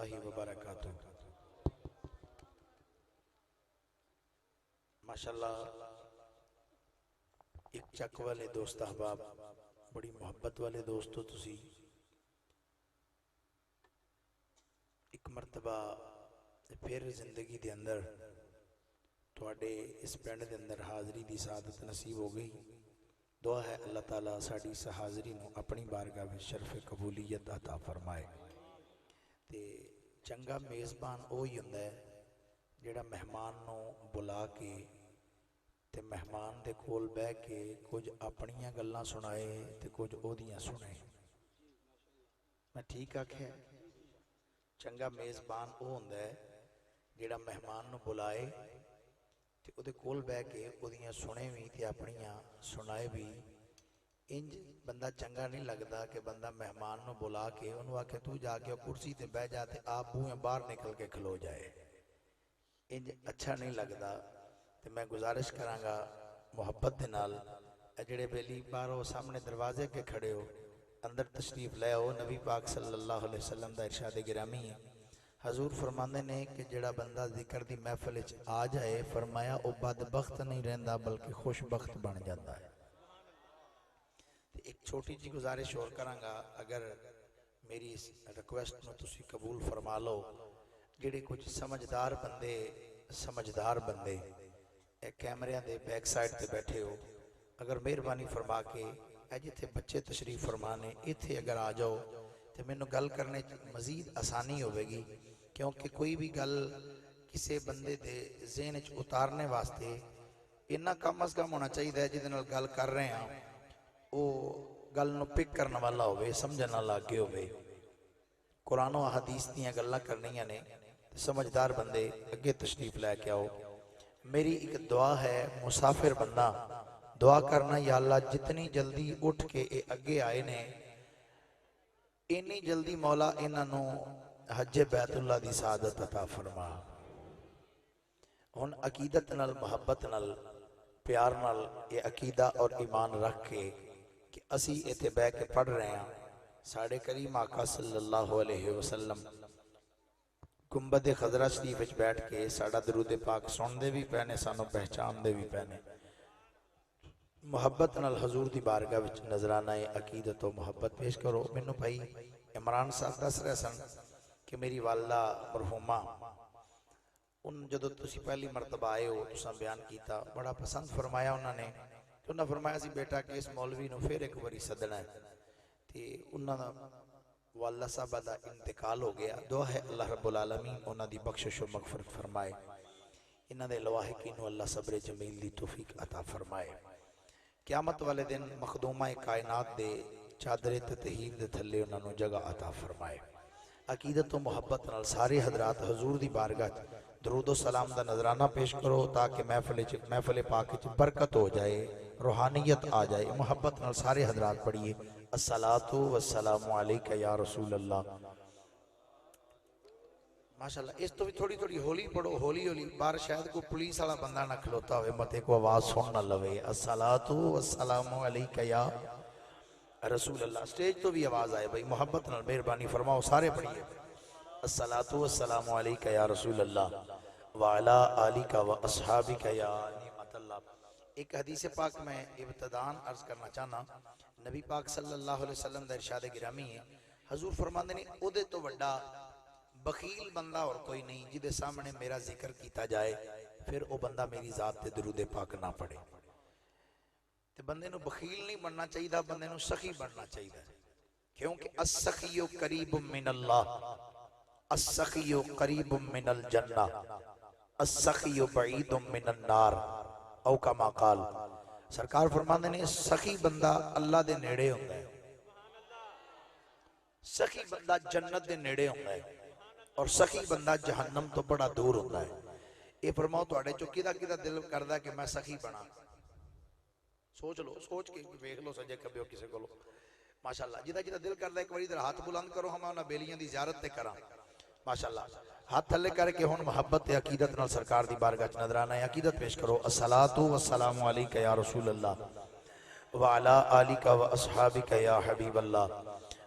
اللہ وبرکاتہ۔ ماشاءاللہ ایک چک والے دوست احباب، بڑی محبت والے دوستو، تسی ایک مرتبہ پھر زندگی دے اندر تواڈے اس پنڈ دے اندر حاضری دی سعادت نصیب ہو گئی۔ دعا ہے اللہ تعالیٰ ساڈی اس حاضری نو اپنی بارگاہ وچ شرف قبولیت عطا فرمائے۔ تے چنگا میزبان وہی ہوندا ہے جڑا مہمان نو بلا کے تے مہمان دے کول بہ کے کچھ اپنیاں گلاں سنائے تے کچھ اودیاں سنے۔ میں ٹھیک آکھیا؟ چنگا میزبان وہ ہوندا ہے جڑا مہمان نو بلائے تے او دے کول بہ کے اودیاں سنے بھی تے اپنیاں سنائے بھی۔ انج بندہ چنگا نہیں لگدا کہ بندہ مہمان نو بلا کے انہوں آکے تو جا کے کرسی تے بہ جا تے آپ بوئیں باہر نکل کے کھلو جائے، انج اچھا نہیں لگدا۔ تے میں گزارش کرانگا محبت دے نال جڑے بیلی باہروں سامنے دروازے کے کھڑے ہو اندر تشریف لے ہو۔ نبی پاک صلی اللہ علیہ وسلم دا ارشاد گرامی ہے، حضور فرماندے نے کہ جڑا بندہ ذکر دی محفل وچ آ جائے، فرمایا او بدبخت نہیں رہندا بلکہ خوش بخت بن جاتا ہے۔ ایک چھوٹی جی گزارش اور کرانگا، اگر میری اس ریکویسٹ نو تسی قبول فرما لو، جڑے کچھ سمجھدار بندے اے کیمریاں دے بیک سائٹ تے بیٹھے ہو، اگر مہربانی فرما کے اے جتھے بچے تشریف فرمانے ایتھے اگر آ جاؤ تے مینوں گل کرنے مزید آسانی ہوئے گی، کیونکہ کوئی بھی گل کسے بندے دے ذہن وچ اتارنے واسطے اتنا کم از کم ہونا چاہیے جہدے نال گل کر رہے ہیں او گل نو پک کرنے والا ہوئے، سمجھنا لاگے ہوئے۔ قرآن و حدیث دیاں گلاں کرنیاں نے، سمجھدار بندے اگے تشریف لے کے آؤ۔ میری ایک دعا ہے، مسافر بندہ دعا کرنا، یا اللہ جتنی جلدی اٹھ کے اے اگے آئے نے انی جلدی مولا انہاں حج بیت اللہ دی سعادت عطا فرما۔ ہن عقیدت نال، محبت نال، پیار نال یہ عقیدہ اور ایمان رکھ کے کہ اسی ایتھے بہ کے پڑھ رہے ہیں، ساڑھے کریم آقا صلی اللہ علیہ وسلم گنبد خضرہ شریف وچ بیٹھ کے ساڑھا درود پاک سن دے بھی پہنے، سانو پہچان دے بھی پہنے۔ محبت نال حضور دی بارگاہ وچ نظرانہ عقیدت و محبت پیش کرو۔ مینوں بھائی عمران صاحب دس رہے سن کہ میری والدہ مرحومہ ان جدو تسی پہلی مرتبہ آئے ہو تساں بیان کیتا، بڑا پسند فرمایا انہوں نے، تو انہوں نے فرمایا سی بیٹا کہ اس مولوی نو پھر ایک باری صدنا ہے۔ تے انہوں نے واللہ صاحبہ دا انتقال ہو گیا، دعا ہے اللہ رب العالمین انہوں دی بخشش و مغفرت فرمائے، انہوں دے لواحقین و اللہ صبر جمیل دی توفیق عطا فرمائے۔ قیامت والے دن مخدومہ کائنات دے چادر تطہیر دے تھلے انہوں جگہ عطا فرمائے۔ عقیدت و محبت نال سارے حضرات حضور دی بارگاہ درود و سلام دا نظرانہ پیش کرو تاکہ محفل پاک وچ برکت ہو جائے، روحانیت آ جائے۔ محبت نال سارے حضرات پڑھیے، الصلاۃ والسلام علیکہ یا رسول اللہ۔ ماشاءاللہ اس تو بھی تھوڑی تھوڑی ہولی پڑھو، ہولی ہولی، بار شاید کوئی پولیس والا بندہ نہ کھلوتا ہوئے، متے کو آواز سن نہ لوے۔ الصلاۃ والسلام علیکہ یا رسول اللہ، سٹیج تو بھی آواز آئے بھائی، محبت نال مہربانی فرماؤ، سارے پڑھیے، الصلاۃ والسلام علیکہ یا رسول اللہ وعلا آلکہ و اصحابکہ یا نعمت اللہ۔ ایک حدیث پاک میں ابتدان عرض کرنا چاہنا، نبی پاک صلی اللہ علیہ وسلم دا ارشاد گرامی ہے، حضور فرماندے نے او دے تو وڈا بخیل بندہ اور کوئی نہیں جدے سامنے میرا ذکر کیتا جائے پھر او بندہ میری ذات تے درود پاک نہ پڑھے۔ تے بندے نو بخیل نہیں بننا چاہیے، بندے نو سخی بننا چاہیے، کیونکہ السخی قریب من اللہ، السخی قریب من الجنہ، السخی بعید من النار، او کما قال۔ سرکار فرماندے نے سخی بندہ اللہ دے نیڑے ہوتا ہے، سخی بندہ جنت دے نیڑے ہوتا ہے، اور سخی بندہ جہنم تو بڑا دور ہوتا ہے۔ یہ فرماؤ تو اڑے چو کدہ کدہ دل کردہ کہ میں سخی بنا، سوچ لو، سوچ کے بیک لو سجے کبھی ہو کسے کو لو، ماشاءاللہ جدہ جدہ دل کردہ ایک باری در ہاتھ بلند کرو، ہم انہا بیلیاں دی زیارت تے کرا، ماشاءاللہ ہاتھ تھلے کر کے ہون محبت عقیدت نال سرکار دی بارگاہ نظرانہ عقیدت پیش کرو، الصلاۃ والسلام علیکہ یا رسول اللہ وعلا آلکہ و اصحابکہ یا حبیب اللہ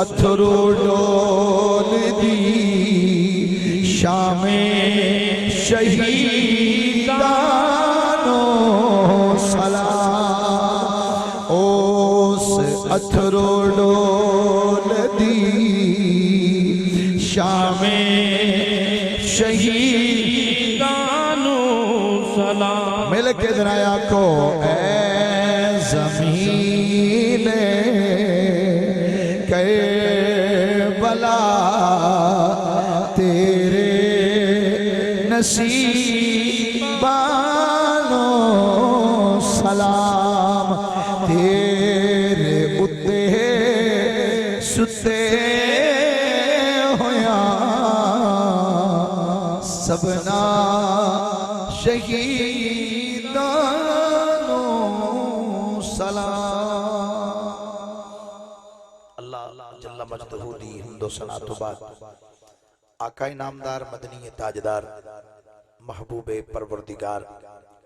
اتھرو ڈول دی شام شہیدانو سلام اس اتھرو ڈول دی شام شہیدانو سلام مل کے دنایا کو اے زمین کربلا تیرے نصیبانو سلام تیرے اتے ستے ہویا سبنا شہیدانو سلام اللہ جل مجدہ دی حمد و ثنا تو بعد آقا نامدار مدنی تاجدار محبوب پروردگار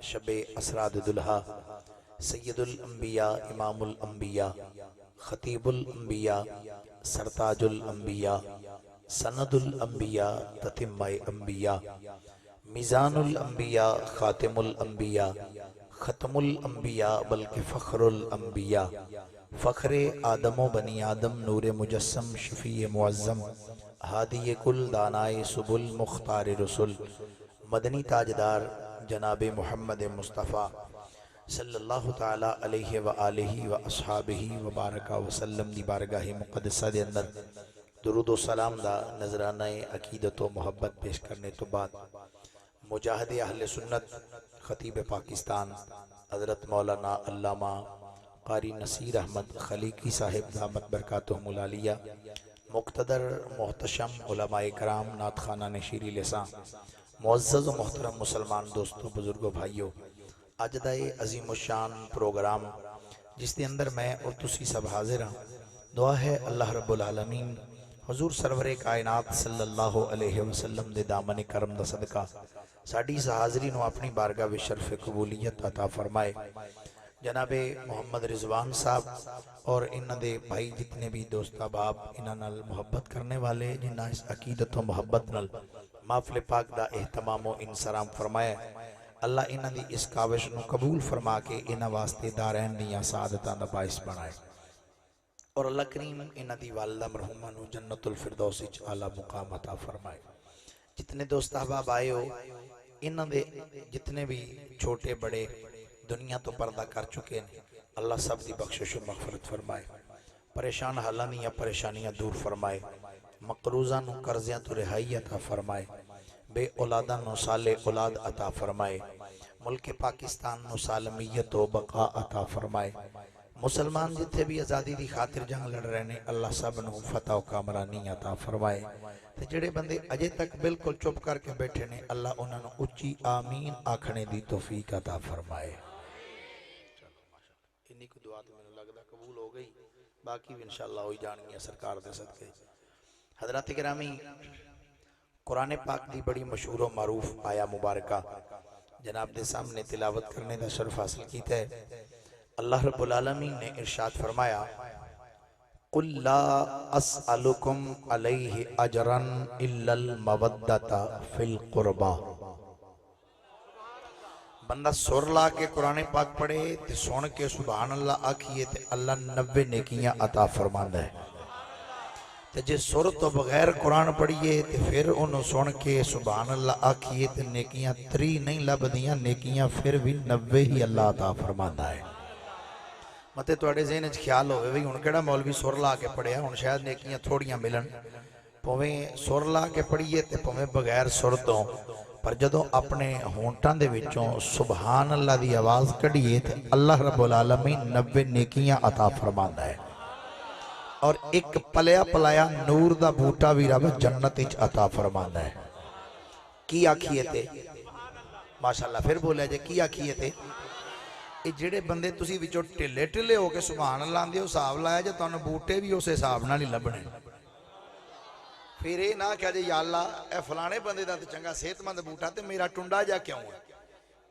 شب اسراد دلہا سید الانبیاء امام الانبیاء خطیب الانبیاء سرتاج الانبیاء سند الانبیاء تتمہ انبیاء میزان الانبیاء خاتم الانبیاء ختم الانبیاء بلکہ فخر الانبیاء فخر آدم و بنی آدم نور مجسم شفیع معظم ہادی کل دانائے سبل مختار رسول مدنی تاجدار جناب محمد مصطفیٰ صلی اللہ تعالی علیہ وآلہ واصحابہ وبارکہ وسلم دی بارگاہ مقدسہ دے اندر درود و سلام دا نظرانہ عقیدت و محبت پیش کرنے تو بعد مجاہد اہل سنت خطیب پاکستان حضرت مولانا علامہ قاری نصیر احمد خلیقی صاحب دامت برکاتہم العالیہ مقتدر محتشم علماء کرام نعت خانہ نشیری لسان معزز و محترم مسلمان دوستوں بزرگوں بھائیوں آج دا عظیم الشان پروگرام جس دے اندر میں اور تسی سب حاضر ہاں دعا ہے اللہ رب العالمین حضور سرور کائنات صلی اللہ علیہ وسلم دے دامن کرم دا صدقہ ساڑی اس حاضری نو اپنی بارگاہ و شرف قبولیت عطا فرمائے جناب محمد رضوان صاحب اور انہاں دے بھائی جتنے بھی دوست احباب انہاں نال محبت کرنے والے جنہاں اس عقیدت و محبت نال محفل پاک دا اہتمام و انصرام فرمایا اللہ انہاں دی اس کاوش نو قبول فرما کے انہاں واسطے دارین دیاں سعادتاں دا باعث بنائے اور اللہ کریم انہاں دی والدہ مرحومہ نو جنت الفردوس وچ اعلیٰ مقام عطا فرمائے جتنے دوست احباب آئے ہو انہاں دے جتنے بھی چھوٹے بڑے دنیا تو پردہ کر چکے ہیں اللہ سب دی بخشش و مغفرت فرمائے پریشان حالانی یا پریشانیاں دور فرمائے مقروضہ نو قرضیاں تو رہائی عطا فرمائے بے اولادہ نو سال اولاد عطا فرمائے ملک پاکستان نو سالمیت و بقا عطا فرمائے مسلمان جتنے بھی آزادی دی خاطر جنگ لڑ رہے ہیں اللہ سب نو فتح و کامرانی عطا فرمائے تے جڑے بندے اجے تک بالکل چپ کر کے بیٹھے نے اللہ انہاں نو اچھی آمین آکھنے دی توفیق عطا فرمائے انہی کو دعا تو میں لگدا قبول ہو گئی باقی بھی انشاءاللہ ہوئی جانگی سرکار دے صدقے حضرات گرامی قرآن پاک دی بڑی مشہور و معروف آیا مبارکہ جناب دے سامنے تلاوت کرنے دا شرف حاصل کیتا ہے اللہ رب العالمین نے ارشاد فرمایا قُلْ لَا أَسْأَلُكُمْ عَلَيْهِ أَجْرًا إِلَّا الْمَوَدَّةَ فِي الْقُرْبَى بندہ سور لا کے قرآن پاک پڑھے تے سون کے سبحان اللہ آکھئے تے اللہ 90 نیکیاں عطا فرماندہ ہے تے جے سور تو بغیر قرآن پڑھئے تے پھر انہوں سون کے سبحان اللہ آکھئے تے نیکیاں 3 نہیں لب دیاں نیکیاں پھر بھی 90 ہی اللہ عطا فرماندہ ہے متے توڑے ذہن اچھ خیال ہوئے بھی ان کڑا مولوی سور لا کے پڑھیا ان شاید نیکیاں تھوڑیاں ملن پویں سور لا کے پڑھئے تے پویں بغیر سور تو پر جدوں اپنے ہونٹاں دے وچوں سبحان اللہ دی آواز کڑھئے تے اللہ رب العالمین 90 نیکیاں عطا فرماندہ ہے اور ایک پلیا پلایا نور دا بوٹا بھی رب جنت اچ عطا فرماندہ ہے کی آکھیے تے ماشاءاللہ پھر بولے جے کی آکھیے تے یہ جڑے بندے تسی وچوں ٹلے ٹلے ہو کے سبحان اللہ آندے ہو صاحب لایا جے تانوں بوٹے بھی اسے صاحب نہ نہیں لبنے پھر یہ نہ کہا جے یا اللہ اے فلانے بندے دا تے چنگا صحت مند بوٹا تے میرا ٹنڈا جا کیوں ہے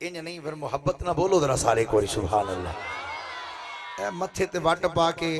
انج نہیں پھر محبت نہ بولو ذرا سارے کوئی سبحان اللہ اے متھے تے وٹ پا کے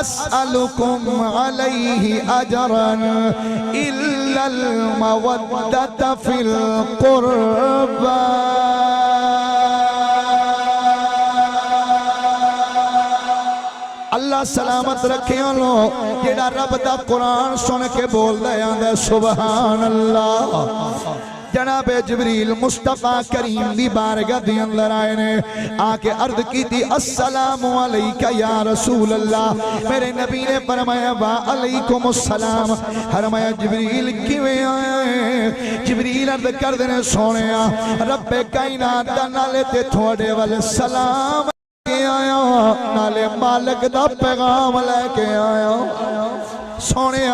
أسألكم عليه أجرا إلا المودة في القربى اللہ سلامت رکھے لو جیڑا رب دا قرآن سن کے بول دے آندے سبحان اللہ جناب جبریل مصطفیٰ کریم دی بارگاہ دی اندر آئے نے آکے عرض کی تھی السلام علیکہ یا رسول اللہ میرے نبی نے فرمایا وعلیکم السلام فرمایا جبریل کیویں آئے جبریل عرض کر دینے سونے رب کائنات دا نالے تے تھوڑے والے سلام آیا نالے مالک دا پیغام لے کے آیا سونے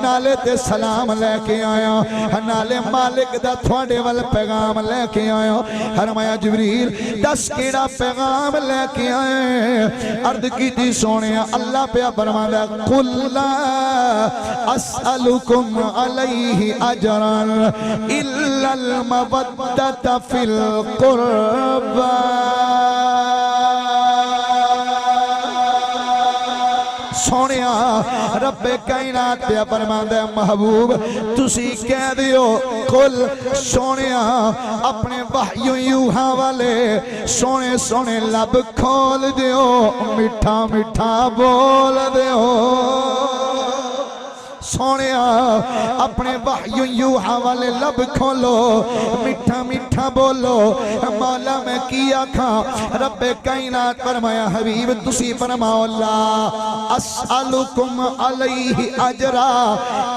نالے تے سلام لے کے آیا نالے مالک دا تھوڑے وال پیغام لے کے آیا فرمایا جبریل دس کیڑا پیغام لے کے آئے عرض کی تھی سونے اللہ پہ فرمایا قل لا اسألکم علیہ اجرا الا المودة فی القربى سونیا رب کائنات پہ فرماندا محبوب تسی کہہ دیو قل سونیا اپنے وحی یوحا والے سونے سونے لب کھول دیو میٹھا میٹھا بول دیو سونے اپنے وحی یوحا والے لب کھولو میٹھا میٹھا بولو مولا میں کیا کھا رب کائنات فرمایا حبیب تسی فرماؤ اللہ اسألکم علیہ اجرا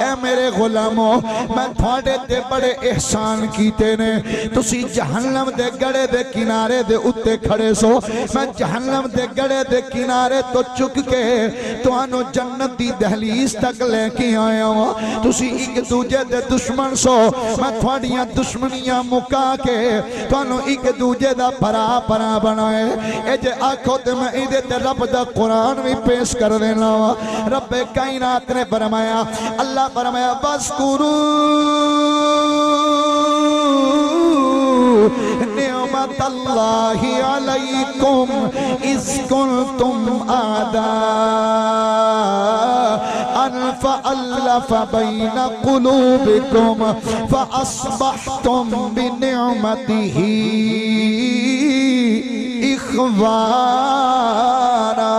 اے میرے غلاموں میں تھوڑے تے بڑے احسان کیتے نے تسی جہنم دے گڑے دے کنارے دے اتے کھڑے سو میں جہنم دے گڑے دے کنارے تو چک کے تو آنو جنت دی دہلیز تک لے کی آیا ہوں تسی ایک دوجہ دے دشمن سو میں تھوڑیاں دشمنیاں مکا کے تو آنو ایک دوجہ دا پرا پرا بنائے اے جے آنکھو تے میں ایدے تے رب دا قرآن بھی پیش کر دینا رب کائنات نے فرمایا اللہ فرمایا وَاذْكُرُوا نعمت اللہ علیکم اذ کنتم اعداء فألف بین قلوبکم فأصبحتم بنعمته اخوانا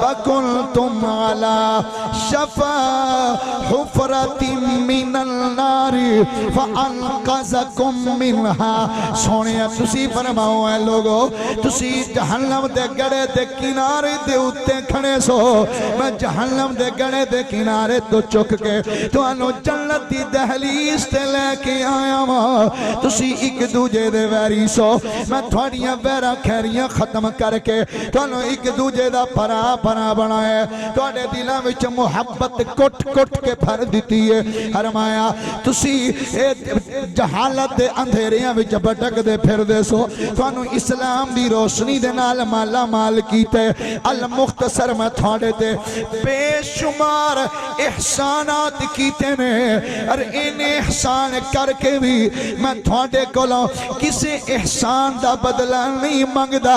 وکنتم على شفا حفرت من النار فانقذکم منها سونے تسی فرماؤ اے لوگو تسی جہنم دے گڑے دے کنارے دے اتے کھڑے سو میں جہنم دے گڑے دے کنارے تو چک کے تو انو جنت دی دہلیز تے لے کے آیا ماں تسی ایک دوجے دے ویری سو میں تھوڑیاں ویرہ کھیریاں ختم کر کے تو انو ایک دوجے دا پرا پرا بنائے تو اڈے دلہ وچ محبت کٹ کٹ کے پھر دیتی ہے فرمایا تسی جہالت دے اندھیریاں وچ بٹک دے پھر دے سو تانوں اسلام دی روشنی دے نال مالا مال کیتے المختصر میں تھوڑے تے بے شمار احسانات کیتے نے اور ان احسان کر کے بھی میں تھوڑے کولوں کسی احسان دا بدلہ نہیں مانگدا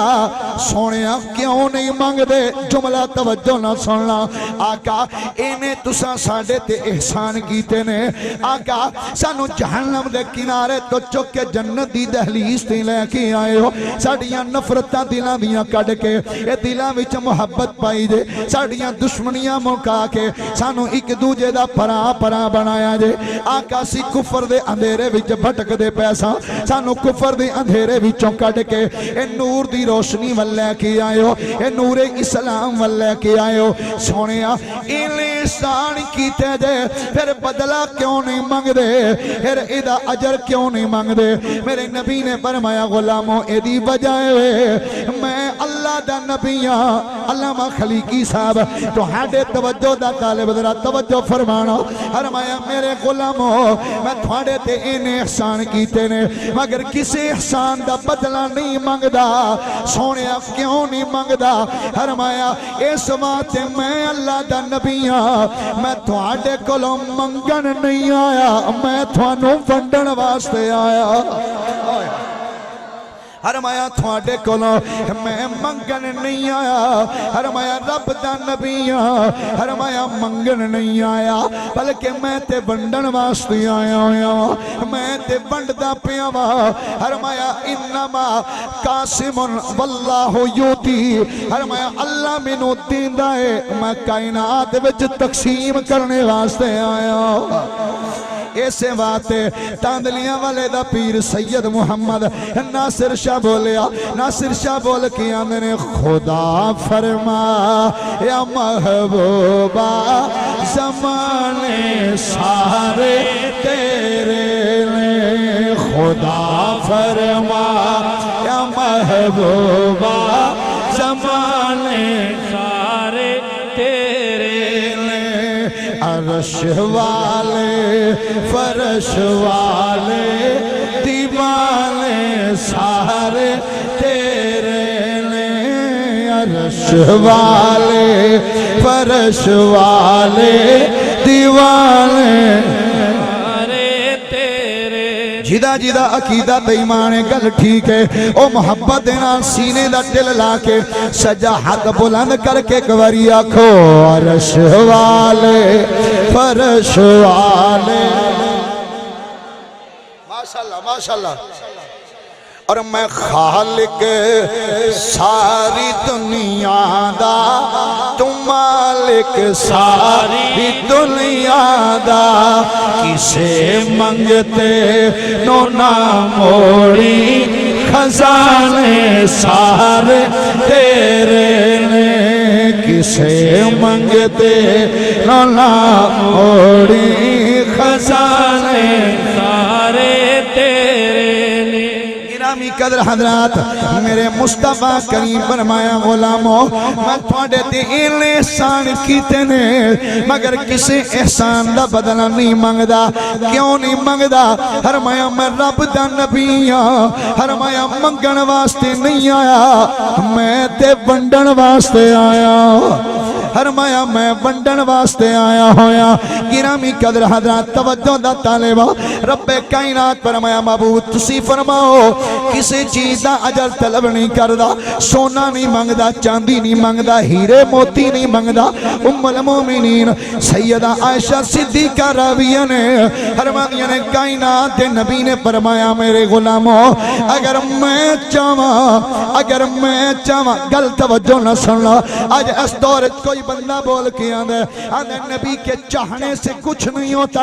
سونیا کیوں نہیں مانگ دے جملہ توجہ نہ سننا آقا اینے تسا ساڑے تے احسان کیتے نے آقا سانو جہنم دے کنارے تو چک کے جنت دی دہلیز تے لے کے آئے ہو ساڑیاں نفرتاں دلاں دیاں کڑ کے اے دلاں وچ محبت پائی دے ساڑیاں دشمنیاں مکا کے سانو ایک دوجے دا پرا پرا بنایا جے آقا سی کفر دے اندھیرے وچ بھٹک دے پیسا سانو کفر دے اندھیرے وچوں کڑ کے اے نور دی روشنی واللے کی آئے ہو اے نور اسلام واللے کی آئے ہو سونیا احسان کیتے دے پھر بدلہ کیوں نہیں مانگ دے پھر ایدہ اجر کیوں نہیں مانگ دے میرے نبی نے فرمایا غلاموں ایدی بجائے میں اللہ دا نبیاں علامہ خلیقی صاحب تو ہاڈے توجہ دا طالب ذرا توجہ فرمانا فرمایا میرے غلاموں میں تھوڑے تے ان احسان کیتے نے مگر کسی احسان دا بدلہ نہیں مانگ دا سونے کیوں نہیں مانگ دا فرمایا اس بات میں اللہ دا نبیاں میں تھوڑے کولوں منگن نہیں آیا میں تھوانوں ونڈن واسطے آیا فرمایا تھوڑے کولوں میں منگن نہیں آیا، فرمایا رب دا نبی فرمایا منگن نہیں آیا بلکہ میں تے بنڈن واسطے آیا ہوں، میں تے بنڈدا پیا وا، فرمایا انما قاسم واللہ یوتی، فرمایا اللہ مینوں دیندا ہے، میں کائنات وچ تقسیم کرنے واسطے آیا ایسے باتے تاندلیاں والے دا پیر سید محمد ناصر شاہ بولیا، ناصر شاہ بول کے آندھنے خدا فرما یا محبوبہ زمانے سارے تیرے لیں، خدا فرما یا محبوبہ زمانے سارے تیرے لیں، عرش والے فرش والے دیوانے سارے تیرے لیں، عرش والے فرش والے دیوانے جدا جدا عقیدہ تے ایمان گل ٹھیک ہے، او محبت نال سینے دا دل لا کے سجا ہاتھ بلند کر کے کواری آکھو عرش والے فرش والے، ماشاءاللہ ماشاءاللہ، اور میں خالق ساری دنیا دا تو مالک ساری دنیا دا، کسے منگتے نو نہ موڑی خزانے سارے تیرے نے، کسے منگتے نو نہ موڑی خزانے سارے تیرے نے۔ گرامی قدر حضرات میرے مصطفیٰ کریم فرمایا غلاموں میں تھوڑے تے احسان کیتے نے مگر کسی احسان دا بدلہ نہیں مانگدا، کیوں نہیں مانگدا؟ فرمایا میں رب دا نبی ہاں، فرمایا منگن واسطے نہیں آیا میں تے بنڈن واسطے آیا، فرمایا میں بنڈن واسطے آیا ہویا۔ گرامی قدر حضرات توجہ دا طالبہ رب کائنات فرمایا معبود تسی فرماؤ کسی چیز دا اجر طلب نہیں کردا، سونا نہیں مانگدا، چاندی نہیں مانگدا، ہیرے موتی نہیں مانگدا۔ ام المومنین سیدہ عائشہ صدیقہ راویہ نے فرمایا نے کائنات دے نبی نے فرمایا میرے غلاموں اگر میں چاہواں گل توجہ نہ سننا، آج اس دور کوئی بندہ بول کے آندے نبی کے چاہنے سے کچھ نہیں ہوتا،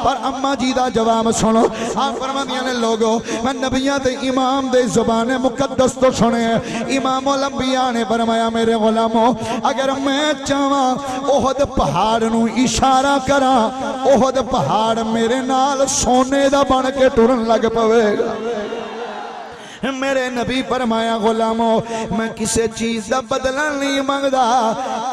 اور اماں جی دا جواب سنو، آپ فرمایا نے لوگوں میں نبیاں دے امام دے زبان مقدس تو سنے، امام الانبیاء نے فرمایا میرے غلاموں اگر میں چاہواں احد پہاڑ نو اشارہ کرا، احد پہاڑ میرے نال سونے دا بن کے ٹرن لگ پوے گا۔ میرے نبی فرمایا غلاموں میں کسی چیز دا بدلہ نہیں مانگدا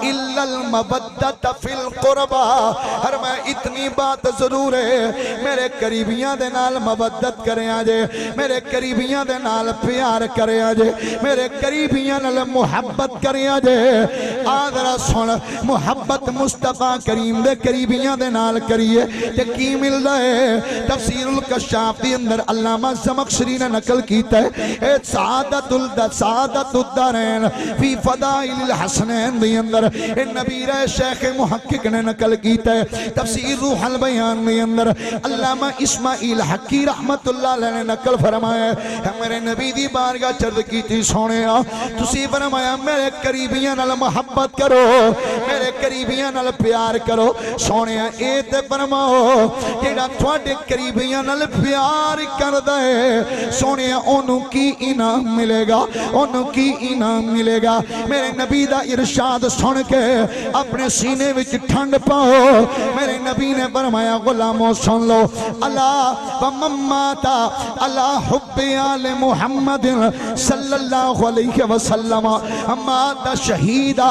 الا المبدت فی القربہ، فرمایا اتنی بات ضرور ہے میرے قریبیاں دے نال مبدت کرے آجے، میرے قریبیاں دے نال پیار کرے آجے، میرے قریبیاں نال محبت کرے آجے۔ آدھرا سن محبت مصطفیٰ کریم دے قریبیاں دے نال کریے تے کی مل رہے؟ تفسیر الکشاف دی اندر علامہ زمخشری نے نقل کیتا ہے سعادت الدارین فی فضائل الحسنین دی اندر نبی رہ شیخ محقق نے نقل کیتا ہے، تفسیر روح البیان دی اندر علامہ اسماعیل حقی رحمت اللہ علیہ نے نقل فرمایا ہے میرے نبی دی بارگاہ چرد کی تھی سونے تسی فرمایا میرے قریبیاں نال محبت کرو، میرے قریبیاں نال پیار کرو، سونے اے تے فرماؤ جیڑا تھوڑے قریبیاں نال پیار کردا ہے سونے اونوں کی انعام ملے گا، انہوں کی انعام ملے گا۔ میرے نبی دا ارشاد سن کے اپنے سینے وچ ٹھنڈ پاؤ، میرے نبی نے فرمایا غلاموں سن لو اللہ ومماتا اللہ حب آل محمد صلی اللہ علیہ وسلم مات شہیدہ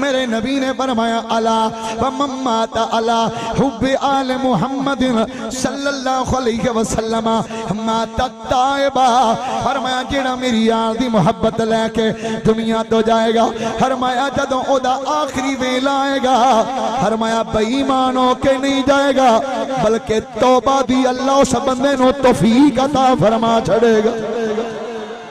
میرے نبی نے فرمایا الا ومن مات علی حب آل محمد صلی اللہ علیہ وسلم مات تائبا، فرمایا جڑا میری آل دی محبت لے کے دنیا تو جائے گا، فرمایا جدوں او دا آخری ویلا آئے گا، فرمایا بے ایمان ہو کے نہیں جائے گا بلکہ توبہ دی اللہ اس بندے نو توفیق عطا فرما چھڑے گا،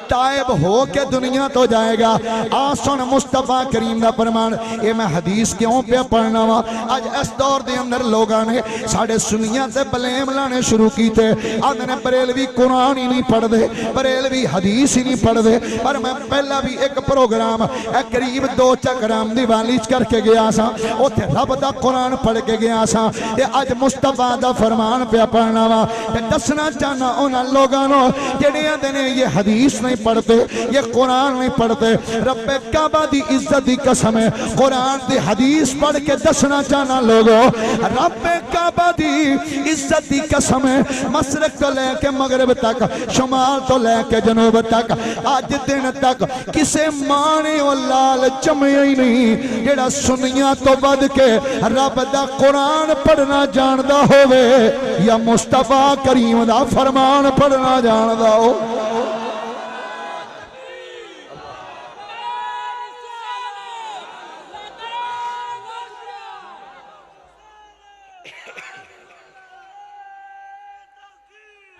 تائب ہو کے دنیا تو جائے گا۔ آسن مصطفیٰ کریم دا فرمان، یہ میں حدیث کیوں پہ پڑھنا وا؟ آج اس دور دے اندر لوگاں نے ساڑھے سنیاں تے بلیم لانے شروع کی تھے، آدھے نے بریلوی قرآن ہی نہیں پڑھ دے، بریلوی حدیث ہی نہیں پڑھ دے، پر میں پہلا بھی ایک پروگرام قریب 2 چکرام دیوالی کر کے گیا سا، اوتھے رب دا قرآن پڑھ کے گیا سا، یہ آج مصطفیٰ دا فرمان پہ پڑھنا وا۔ دسنا چاہنا انہاں لوگاں نو جڑے آدھے نے یہ حدیث نہیں پڑھتے، یہ قرآن نہیں پڑھتے، رب کعبہ دی عزت دی قسم ہے، قرآن دی حدیث پڑھ کے دسنا چاہنا لوگوں، رب کعبہ دی عزت دی قسم ہے، مشرق تو لے کے مغرب تک، شمال تو لے کے جنوب تک، آج دن تک کسے مانے و لال جمعی ہی نہیں جڑا سنیاں تو بد کے رب دا قرآن پڑھنا جاندہ ہوئے یا مصطفیٰ کریم دا فرمان پڑھنا جاندہ ہو۔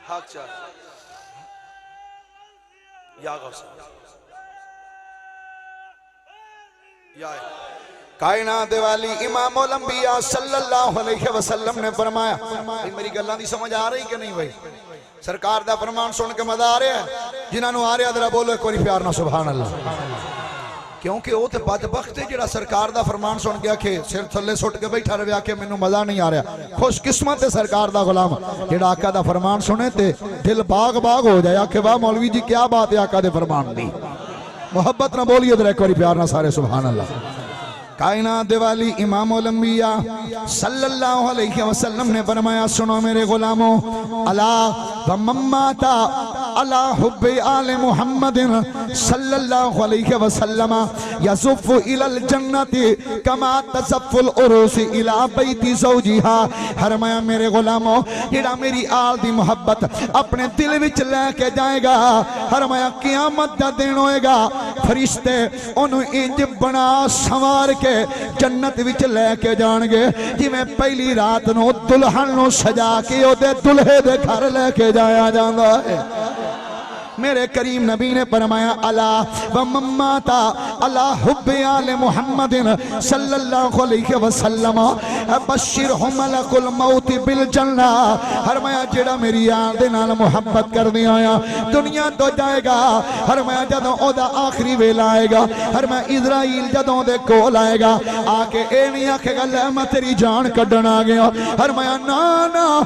حق چاہ یا غوث یا کائنات والی امام الانبیاء صلی اللہ علیہ وسلم نے فرمایا، میری گلاں دی سمجھ آ رہی کہ نہیں بھائی؟ سرکار دا فرمان سن کے مزہ آ رہا ہے؟ جنہاں نو آ رہا ذرا بولو ایک باری پیار نہ سبحان اللہ، کیونکہ وہ تے بدبخت ہے جڑا سرکار دا فرمان سن گیا کہ سر تھلے سٹ کے بیٹھا رہیا کہ مینوں مزہ نہیں آ رہا۔ خوش قسمت ہے سرکار دا غلام جڑا آقا دا فرمان سنے تے دل باغ باغ ہو جائے کہ واہ مولوی جی کیا بات ہے آقا دے فرمان دی۔ محبت نہ بولیے ذرا ایک باری پیار نہ سارے سبحان اللہ۔ کائنات والی امام الانبیاء صلی اللہ علیہ وسلم نے فرمایا، سنو میرے غلاموں، الا ومن مات علی حب آل محمد صلی اللہ علیہ وسلم یزف الی الجنت کما تزف العروس الی بیت زوجها، فرمایا میرے غلاموں جڑا میری آل دی محبت اپنے دل وچ لے کے جائے گا، فرمایا قیامت دا دن ہوئے گا، فرشتے انہوں انج بنا سنوار کے جنت وچ لے کے جان گے جی میں پہلی رات نو دلہن نو سجا کے او دے دلہے دے گھر لے کے جایا جاندہ ہے۔ میرے کریم نبی نے فرمایا الا ومن مات علی حب آل محمد صلی اللہ علیہ وسلم بشرہ ملک الموت بالجنہ، فرمایا جڑا میری آل دے نال محبت کر دیا آیا دنیا تو جائے گا، فرمایا جدوں او دا آخری ویلا آئے گا، فرمایا اسرائیل جدوں دے کول آئے گا آکے اے نہیں آکھے گا لے میں تیری جان کڈن آ گیا، فرمایا نا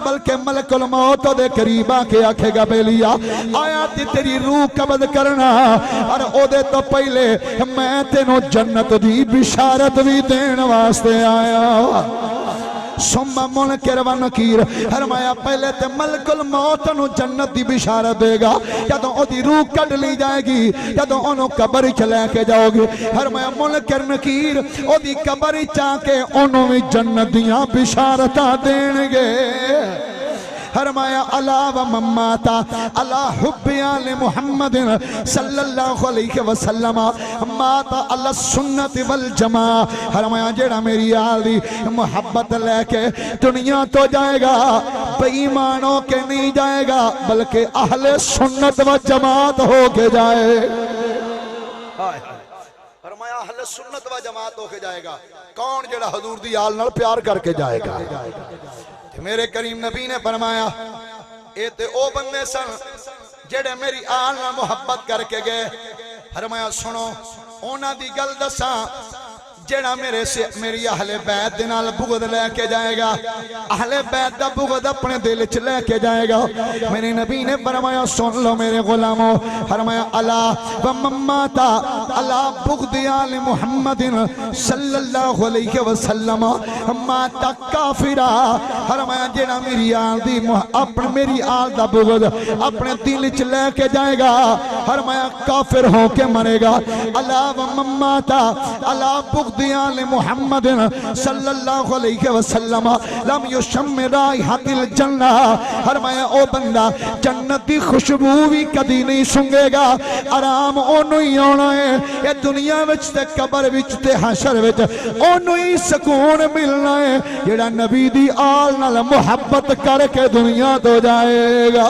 بلکہ ملک الموت دے قریب آکے آکھے گا بیلیا آیا تیری روح قبض کرنا اور او دے تو پہلے میں تینوں جنت دی بشارت بھی دین واسطے آیا۔ ثم منکر و نکیر، فرمایا پہلے تے ملک الموت نو جنت دی بشارت دے گا، جدوں او دی روح کڈ لی جائے گی، جدوں انہوں قبر چ لے کے جاؤ گے، فرمایا منکر نکیر او دی قبر چا کے انہوں بھی جنت دیاں بشارتاں دین گے۔ فرمایا الا ومن مات علی حب آل محمد صلی اللہ علیہ وسلم مات علی السنت والجماع، فرمایا جڑا میری آل دی محبت لے کے دنیا تو جائے گا بے ایمان ہو کے نہیں جائے گا بلکہ اہل سنت و جماعت ہو کے جائے۔ فرمایا اہل سنت و جماعت ہو کے جائے گا، کون جڑا حضور دی آل نال پیار کر کے جائے گا۔ میرے کریم نبی نے فرمایا اے تے او بندے سن جڑے میری آل نال محبت کر کے گئے، فرمایا سنو اونا دی گل دساں جڑا میری اہل بیت دے نال بغض لے کے جائے گا اہل بیت دا بغض اپنے دل وچ لے کے جائے گا میرے نبی نے فرمایا سن لو میرے غلامو فرمایا الا ومماتا الا بغض آل محمد صلی اللہ علیہ وسلم ماتا کافرا فرمایا جڑا میری آل دی اپنے میری آل دا بغض اپنے دل وچ لے کے جائے گا فرمایا کافر ہو کے مرے گا الا ومماتا الا بغض آل محمد صلی اللہ علیہ وسلم لم یشم رائحۃ الجنہ فرمایا او بندہ جنت دی خوشبو بھی کدی نہیں سنگے گا آرام اونوں ہی آنا ہے یہ دنیا وچ تے قبر وچ تے حشر وچ اونوں ہی سکون ملنا ہے جڑا نبی دی آل نال محبت کر کے دنیا تو جائے گا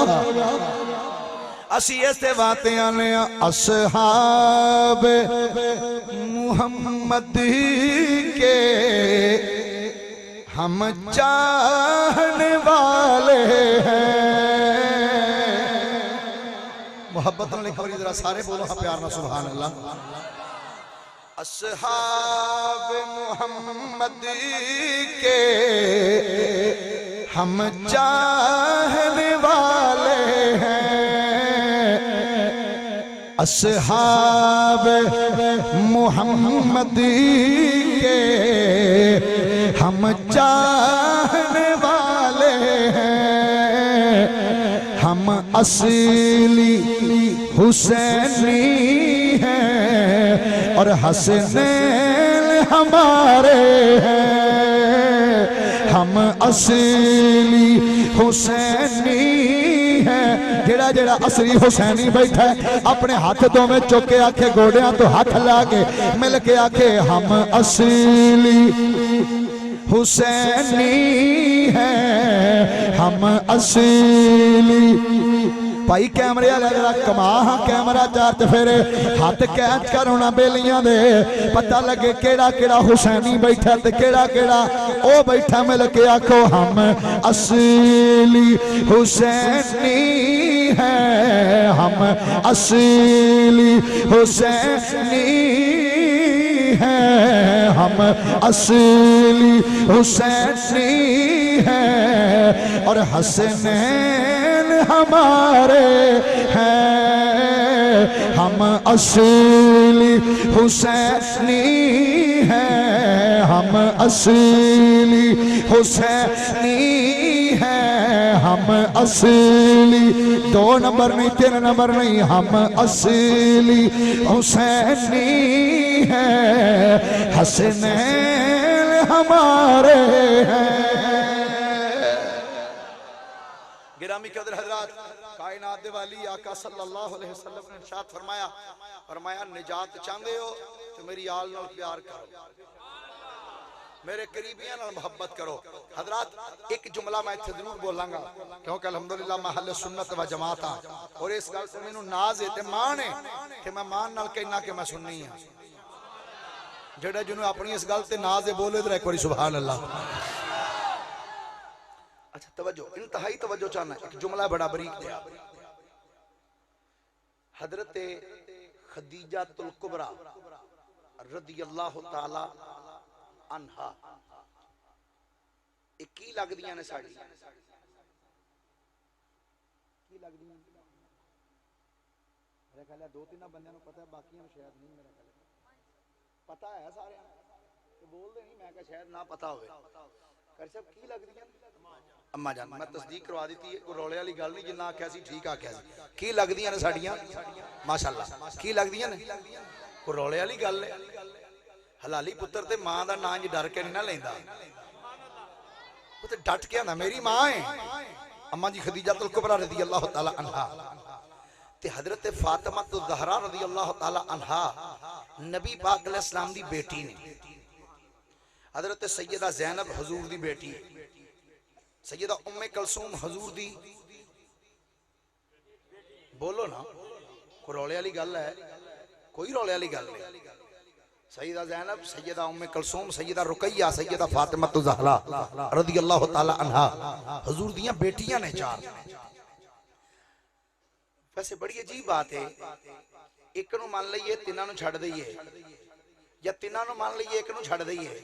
اسی ایسے باتیں آنے اصحاب محمد کے ہم چاہنے والے ہیں محبت نے لکھا ذرا سارے بولو ہاں پیار نہ سبحان اللہ اصحاب محمد کے ہم چاہنے والے ہیں اصحاب محمد کے ہم چاہنے والے ہیں ہم اصلی حسینی ہیں اور حسنین ہمارے ہیں ہم اصلی حسینی ہیں جڑا جڑا اصلی حسینی بیٹھا ہے اپنے ہاتھ دو میں چوکے آکھے گوڑیاں تو ہاتھ لاکے مل کے آکھے ہم اصلی حسینی ہیں ہم اصلی بھائی کیمرے والے ذرا کما ہاں کیمرہ چارت پھیرے ہاتھ کیچ کرونا بیلیاں دے پتہ لگے کیڑا کیڑا حسینی بیٹھا تے کیڑا کیڑا او بیٹھا مل کے آکھو ہم اصلی حسینی ہیں ہم اصلی حسینی ہیں ہم اصلی حسینی ہیں اور حسنین ہمارے ہیں ہم اصلی حسینی ہیں ہم اصلی حسینی ہیں ہم اصلی 2 نمبر نہیں 3 نمبر نہیں ہم اصلی حسینی ہیں حسنین ہمارے ہیں گرامی قدر حضرات کائنات دے والی آقا صلی اللہ علیہ وسلم نے ارشاد فرمایا نجات چاہندے ہو تو میری آل نال پیار کرو میرے قریبیاں نال محبت کرو حضرات ایک جملہ میں اتھے ضرور بولاں گا کیونکہ الحمدللہ محل سنت و جماعت ہاں اور اس گل سے مینوں ناز ہے تے مان ہے کہ میں مان نال کہنا کہ میں سننی ہاں جڑا جنوں اپنی اس گل تے ناز ہے بولے ذرا ایک باری سبحان اللہ اچھا توجہ انتہائی توجہ چاہنا ہے ایک جملہ بڑا بریک دیا حضرت خدیجہ الکبریٰ رضی اللہ تعالی عنہا ایک کی لگ دیاں نے ساڑی کی لگ دیاں میرے خیال ہے 2-3 بندیاں نو پتہ ہے باقیاں نو شاید نہیں میرے خیال ہے پتہ ہے سارے کہ بول دے نہیں میں کہ شاید نہ پتہ ہوئے کر سب کی لگ دیاں اما جان میں تصدیق کروا دیتی ہے کوئی رولے والی گل نہیں جنہ آکھیا سی ٹھیک آکھیا سی کی لگ دیاں نے ساڈیاں ماشاءاللہ کی لگ دیاں نے کوئی رولے والی گل ہے حلالی پتر تے ماں دا نام جی ڈر کے نہیں نہ لیندا وہ تے ڈٹ کے آندا میری ماں ہے اما جی خدیجہ الکبریٰ رضی اللہ تعالی عنہا تے حضرت فاطمہ الزہرا رضی اللہ تعالی عنہا نبی پاک علیہ السلام دی بیٹی نے حضرت سیدہ زینب حضور دی بیٹی سیدہ ام کلثوم حضور دی بولو نا کوئی رولے والی گل ہے کوئی رولے والی گل نہیں سیدہ زینب سیدہ ام کلثوم سیدہ رقیہ سیدہ فاطمہ الزہرا رضی اللہ تعالی عنہا حضور دیاں بیٹیاں نے 4 ویسے بڑی عجیب بات ہے ایک نو مان لئیے 3 نو چھڑ دئیے یا تینوں نو مان لئیے ایک نو چھڑ دئیے،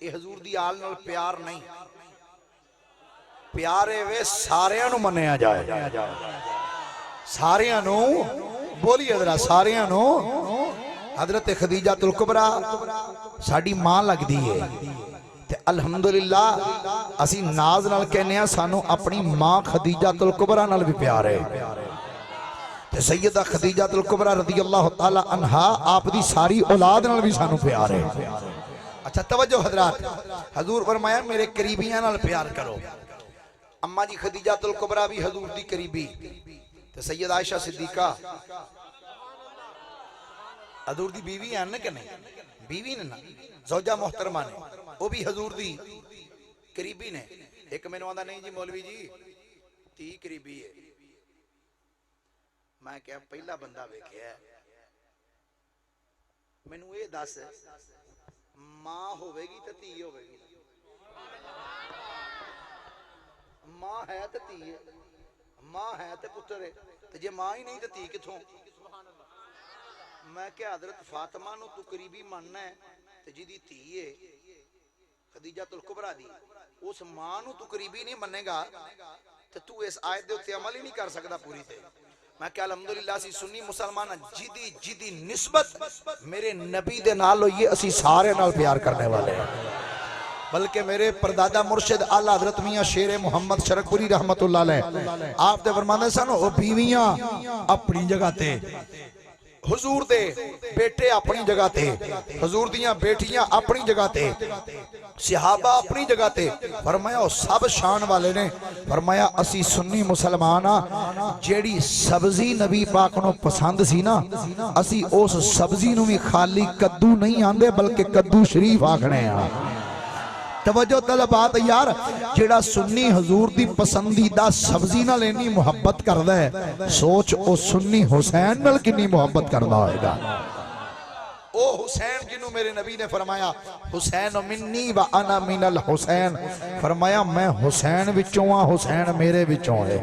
یہ حضور دی آل نال پیار نہیں، پیارے وے ساریاں نو منیا جائے، ساریاں نو بولی حضرت ساریاں نو۔ حضرت خدیجہ الکبریٰ ساڑی ماں لگ دیئے تے الحمدللہ اسی ناز نال کہنے ہیں سانو اپنی ماں خدیجہ الکبریٰ نال بھی پیار ہے تے سیدہ خدیجہ الکبریٰ رضی اللہ تعالی عنہا آپ دی ساری اولاد نال بھی سانو پیار ہے۔ اچھا توجہ حضرات، حضور فرمایا میرے قریبیاں نال پیار کرو۔ اماں جی خدیجہ الکبریٰ بھی حضور دی قریبی تے سید عائشہ صدیقہ حضور دی بیوی ہیں نا کہ نہیں، بیوی نے نا زوجہ محترمہ نے، وہ بھی حضور دی قریبی نے۔ ایک میں نے آدھا نہیں جی مولوی جی تی قریبی ہے، میں کہا پہلا بندہ ویکھیا ہے، میں نے یہ دس ماں ہوئے گی تو تی ہوئے گی، ماں ہے تو تی ہے، ماں ہے تو پتر ہے، تو جے ماں ہی نہیں تو تی کتھوں؟ میں کہ حضرت فاطمہ نو تو قریبی ماننا ہے تو جی دی تھی ہے خدیجہ الکبریٰ دی، اس ماں نو تو قریبی نہیں منے گا تو اس آیت دے اتے عمل ہی نہیں کر سکتا پوری تے۔ میں کہ الحمدللہ سی سنی مسلمان جدی نسبت میرے نبی دے نال ہوئی اسی سارے نال پیار کرنے والے ہیں، بلکہ میرے پردادا مرشد اعلیٰ حضرت میاں شیر محمد شرک پوری رحمت اللہ علیہ آپ دے فرماندے سن او بیویاں اپنی جگہ تے، حضور دے بیٹے اپنی جگہ تے، حضور دیاں بیٹیاں اپنی جگہ تے، صحابہ اپنی جگہ تے، فرمایا او سب شان والے نے۔ فرمایا اسی سنی مسلمانہ جیڑی سبزی نبی پاک نو پسند سی نا، اسی اس سبزی نو بھی خالی کدو نہیں آندے بلکہ کدو شریف آکھنے ہیں۔ توجہ طلبات یار، جیڑا سنی حضور دی پسندیدہ سبزی نہ لینی محبت کردہ ہے، سوچ او سنی حسین نال کنی محبت کردہ ہوئے گا۔ او حسین جنہوں میرے نبی نے فرمایا حسین منی و انا من الحسین، فرمایا میں حسین وچوں ہاں، حسین میرے وچوں ہے،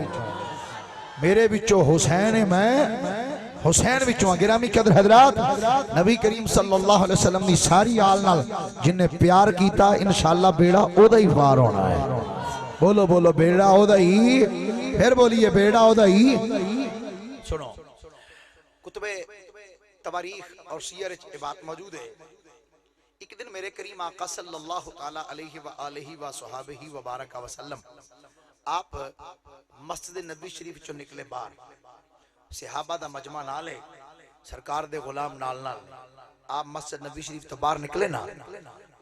میرے وچوں حسین ہے، میں حسین وچوں گرامی قدر حضرات، نبی کریم صلی اللہ علیہ وسلم دی ساری آل نال جن نے پیار کیتا انشاءاللہ بیڑا او دا ہی پار ہونا ہے۔ بولو بولو بیڑا او دا ہی، پھر بولیے بیڑا او دا ہی۔ سنو کتب تواریخ اور سیر یہ بات موجود ہے، ایک دن میرے کریم آقا صلی اللہ تعالی علیہ وآلہ وصحابہ وبارک وسلم آپ مسجد نبی شریف چو نکلے باہر، صحابہ دا مجمع نالے، سرکار دے غلام نال نال آپ مسجد نبی شریف تو باہر نکلے نا،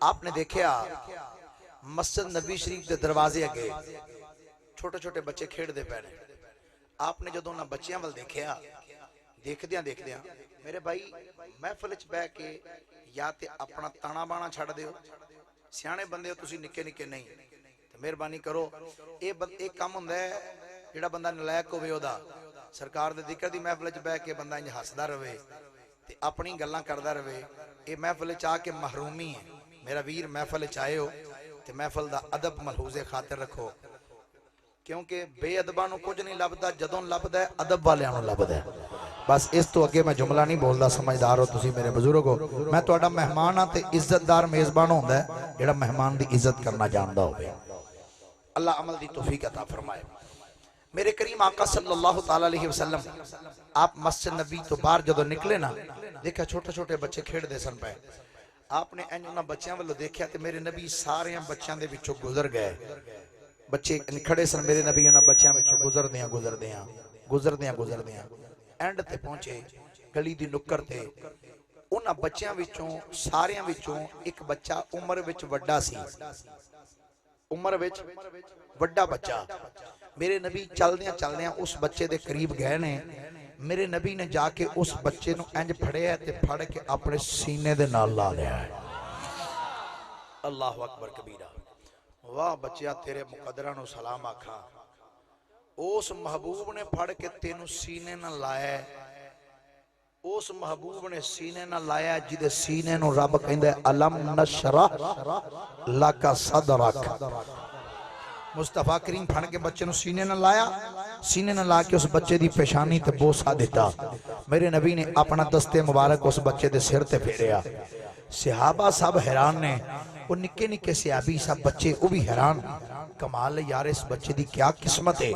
آپ نے دیکھیا مسجد نبی شریف دے دروازے اگے چھوٹے چھوٹے بچے کھیڑ دے پہنے۔ آپ نے جدوں نہ بچیاں وال دیکھیا، دیکھ دیاں میرے بھائی محفل وچ بیٹھ کے یا تے اپنا تانا بانا چھڑ دیو، سیانے بندے ہو تسی نکے نکے نہیں، تے مہربانی کرو ایک کام ہوندا ہے جڑا بندہ نلائق ہوے او دا سرکار دے ذکر دی محفل وچ بیٹھ کے بندہ انج ہسدا رہے تے اپنی گلاں کردا رہے، اے محفل وچ آ کے محرومی ہے۔ میرا ویر محفل وچ آئے ہو تے محفل دا ادب ملحوظ خاطر رکھو، کیونکہ بے ادباں نو کچھ نہیں لبدا، جدوں لبدا ہے ادب والیاں نو لبدا ہے۔ بس اس تو اگے میں جملہ نہیں بولدا، سمجھدار ہو تسی میرے بزرگ ہو، میں تہاڈا مہمان ہاں تے عزت دار میزبان ہوندا ہے جڑا مہمان دی عزت کرنا جاندا ہوے۔ اللہ عمل دی توفیق عطا فرمائے۔ میرے کریم آقا صلی اللہ تعالی علیہ وسلم آپ مسجد نبی تو باہر جدوں نکلے نا، دیکھا چھوٹے چھوٹے بچے کھیڑ دے سن پے، آپ نے انہاں بچیاں والو دیکھیا تے میرے نبی سارے بچیاں دے وچوں گزر گئے، بچے کھڑے سن، میرے نبی انہاں بچیاں وچوں گزردیاں اینڈ تے پہنچے گلی دی نکر تے، انہاں بچیاں وچوں ساریاں وچوں ایک بچہ عمر وچ وڈا سی، عمر وچ وڈا بچہ۔ میرے نبی چلدیاں اس بچے دے قریب گئے نے، میرے نبی نے جا کے اس بچے نو انج پھڑیا تے پھڑ کے اپنے سینے دے نال لا لیا ہے۔ اللہ اکبر کبیرہ، واہ بچیا تیرے مقدرہ نو سلام آکھا، اس محبوب نے پھڑ کے تینو سینے نہ لایا ہے، اس محبوب نے سینے نہ لایا ہے جدے سینے نو رب کہندے علم نشرح لک صدرک، مصطفیٰ کریم پھڑ کے بچے نو سینے نہ لایا، سینے نہ لا کے اس بچے دی پیشانی تے بوسا دیتا۔ میرے نبی نے اپنا دستے مبارک اس بچے دے سر تے پھیریا۔ صحابہ سب حیران نے، وہ نکے نکے صحابی سب بچے وہ بھی حیران، کمال ہے یار اس بچے دی کیا قسمت ہے،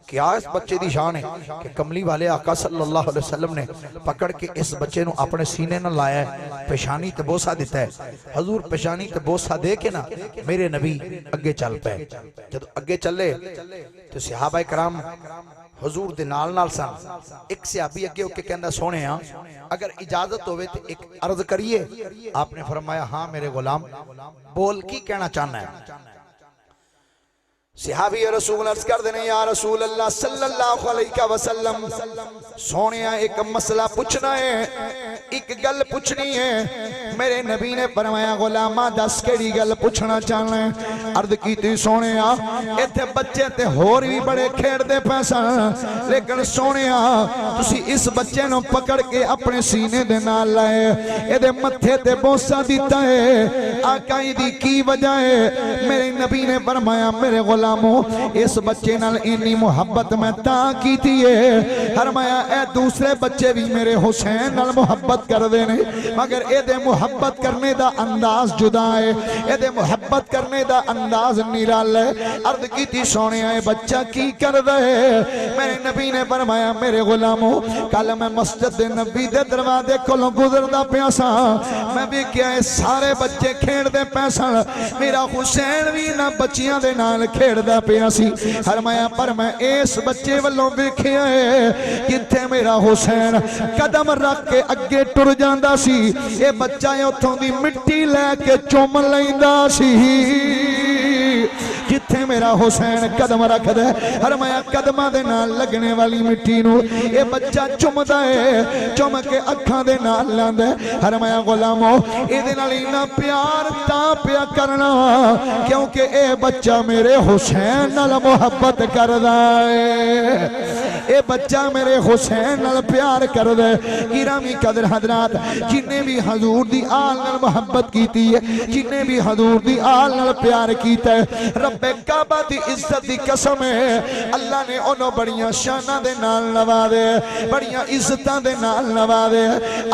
کیا اس بچے دی شان ہے کہ کملی والے آقا صلی اللہ علیہ وسلم نے پکڑ کے اس بچے نو اپنے سینے نہ لایا ہے، پیشانی تے بوسا دیتا ہے۔ حضور پیشانی تے بوسا دے کے نا میرے نبی اگے چل پے۔ جب اگے چلے تو صحابہ کرام حضور دے نال نال سن۔ ایک صحابی اگے ہو کے کہندا سونے ہاں اگر اجازت ہوئے تو ایک عرض کریے۔ آپ نے فرمایا ہاں میرے غلام بول کی کہنا چاہنا ہے؟ صحابی رسول عرض کر دینے یا رسول اللہ صلی اللہ علیہ وسلم سونے ایک مسئلہ پوچھنا ہے، ایک گل پوچھنی ہے۔ میرے نبی نے فرمایا غلامہ دس کیڑی گل پوچھنا چاہنا ہے؟ عرض کی تھی سونے ایتھے بچے تے ہور بھی بڑے کھیڑ دے پیسا، لیکن سونے تسی اس بچے نو پکڑ کے اپنے سینے دے نال لائے، اے دے متھے تے بوسا دیتا ہے، آقائی دی کی وجہ ہے؟ میرے نبی نے فرمایا میرے غلام اس بچے نال انی محبت میں تاں کی تھی ہے، فرمایا اے دوسرے بچے بھی میرے حسین نال محبت کر دینے، مگر اے دے محبت کرنے دا انداز جدا ہے، اے دے محبت کرنے دا انداز نرال ہے۔ عرض کی تھی سونے اے بچہ کی کر دے؟ میرے نبی نے فرمایا میرے غلاموں کل میں مسجد نبی دے دروازے کولوں گزردا پیا سا، میں بھی کیا سارے بچے کھیڑ دے پیسا، میرا حسین بھی نہ بچیاں دے نال کھیڑ دا پیا سی، فرمایا پر میں اس بچے والوں ویکھیا ہے جتھے میرا حسین قدم رکھ کے اگے ٹر جاندا سی، اے بچہ اتھوں دی مٹی لے کے چوم لیندا سی، جتھے میرا حسین قدم رکھ دے فرمایا قدماں دے نال لگنے والی مٹی نو اے بچہ چمدا ہے، چم کے اکھاں دے نال لاندا ہے۔ فرمایا غلامو اے دے نال اینا پیار تاں پیا کرنا کیونکہ اے بچہ میرے حسین نال محبت کردا ہے، اے بچہ میرے حسین نال پیار کر دے۔ گرامی قدر حضرات جنہیں بھی حضور دی آل نال محبت کیتی ہے، جنہیں بھی حضور دی آل نال پیار کیتا ہے، رب کعبہ دی عزت دی قسم ہے اللہ نے انہوں بڑیاں شانہ دے نال نوازے، بڑیاں عزتاں دے نال نوازے۔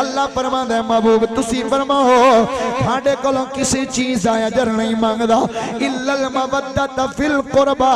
اللہ فرمان دے محبوب تسی فرماؤ تھاڑے کولوں کسی چیز آیا جر نہیں مانگدا الا المودۃ فی القربہ،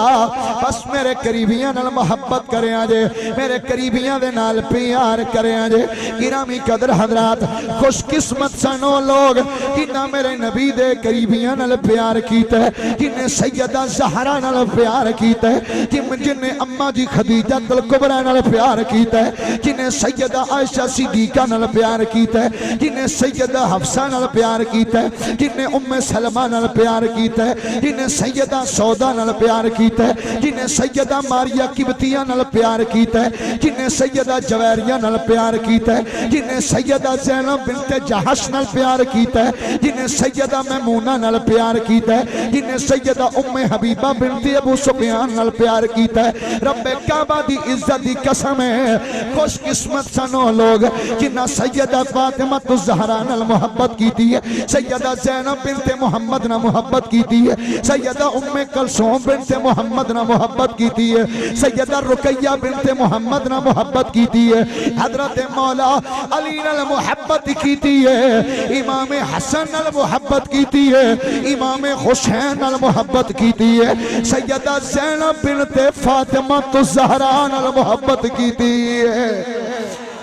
بس میرے قریبیاں نال محبت کرے آجے، میرے قریبیاں دے نال پیار کرے آجے۔ گرامی قدر حضرات خوش قسمت سنو لوگ جنہاں میرے نبی دے قریبیاں نال پیار کیتا ہے، جنہیں سیدہ زہرا نال پیار کیتا ہے، جنہیں اماں جی خدیجہ الکبریٰ نال پیار کیتا ہے، جنہیں سیدہ عائشہ صدیقہ نال پیار کیتا ہے، جنہیں سیدہ حفصہ نال پیار کیتا ہے، جنہیں ام سلمہ نال پیار کیتا ہے، جنہیں سیدہ سودا نال پیار کیتا ہے، جنہیں سیدہ ماریہ قبطیہ نال پیار کیتا ہے، جنہیں سیدہ جویریہ نال پیار کیتا ہے، جنہیں سیدہ زینب بنت جہش نال پیار کیتا ہے، جنہیں سیدہ میمونہ نال پیار کیتا ہے، جنہیں سیدہ ام حبیبہ بنت ابو سفیان نال پیار کیتا ہے۔ رب کعبہ دی عزت دی قسم ہے خوش قسمت سنو لوگ جنہ سیدہ فاطمہ الزہرا نال محبت کیتی ہے، سیدہ زینب بنت محمد نال محبت کیتی ہے، سیدہ ام کلثوم بنت محمد نال محبت کیتی ہے، سیدہ رقیہ بنت محمد نال محبت کیتی ہے، حضرت مولا علی نال محبت کیتی ہے، امام حسن نال محبت کیتی ہے، امام حسین نال محبت کیتی ہے، سیدہ زینب بنت فاطمہ الزہرا نال محبت کیتی ہے۔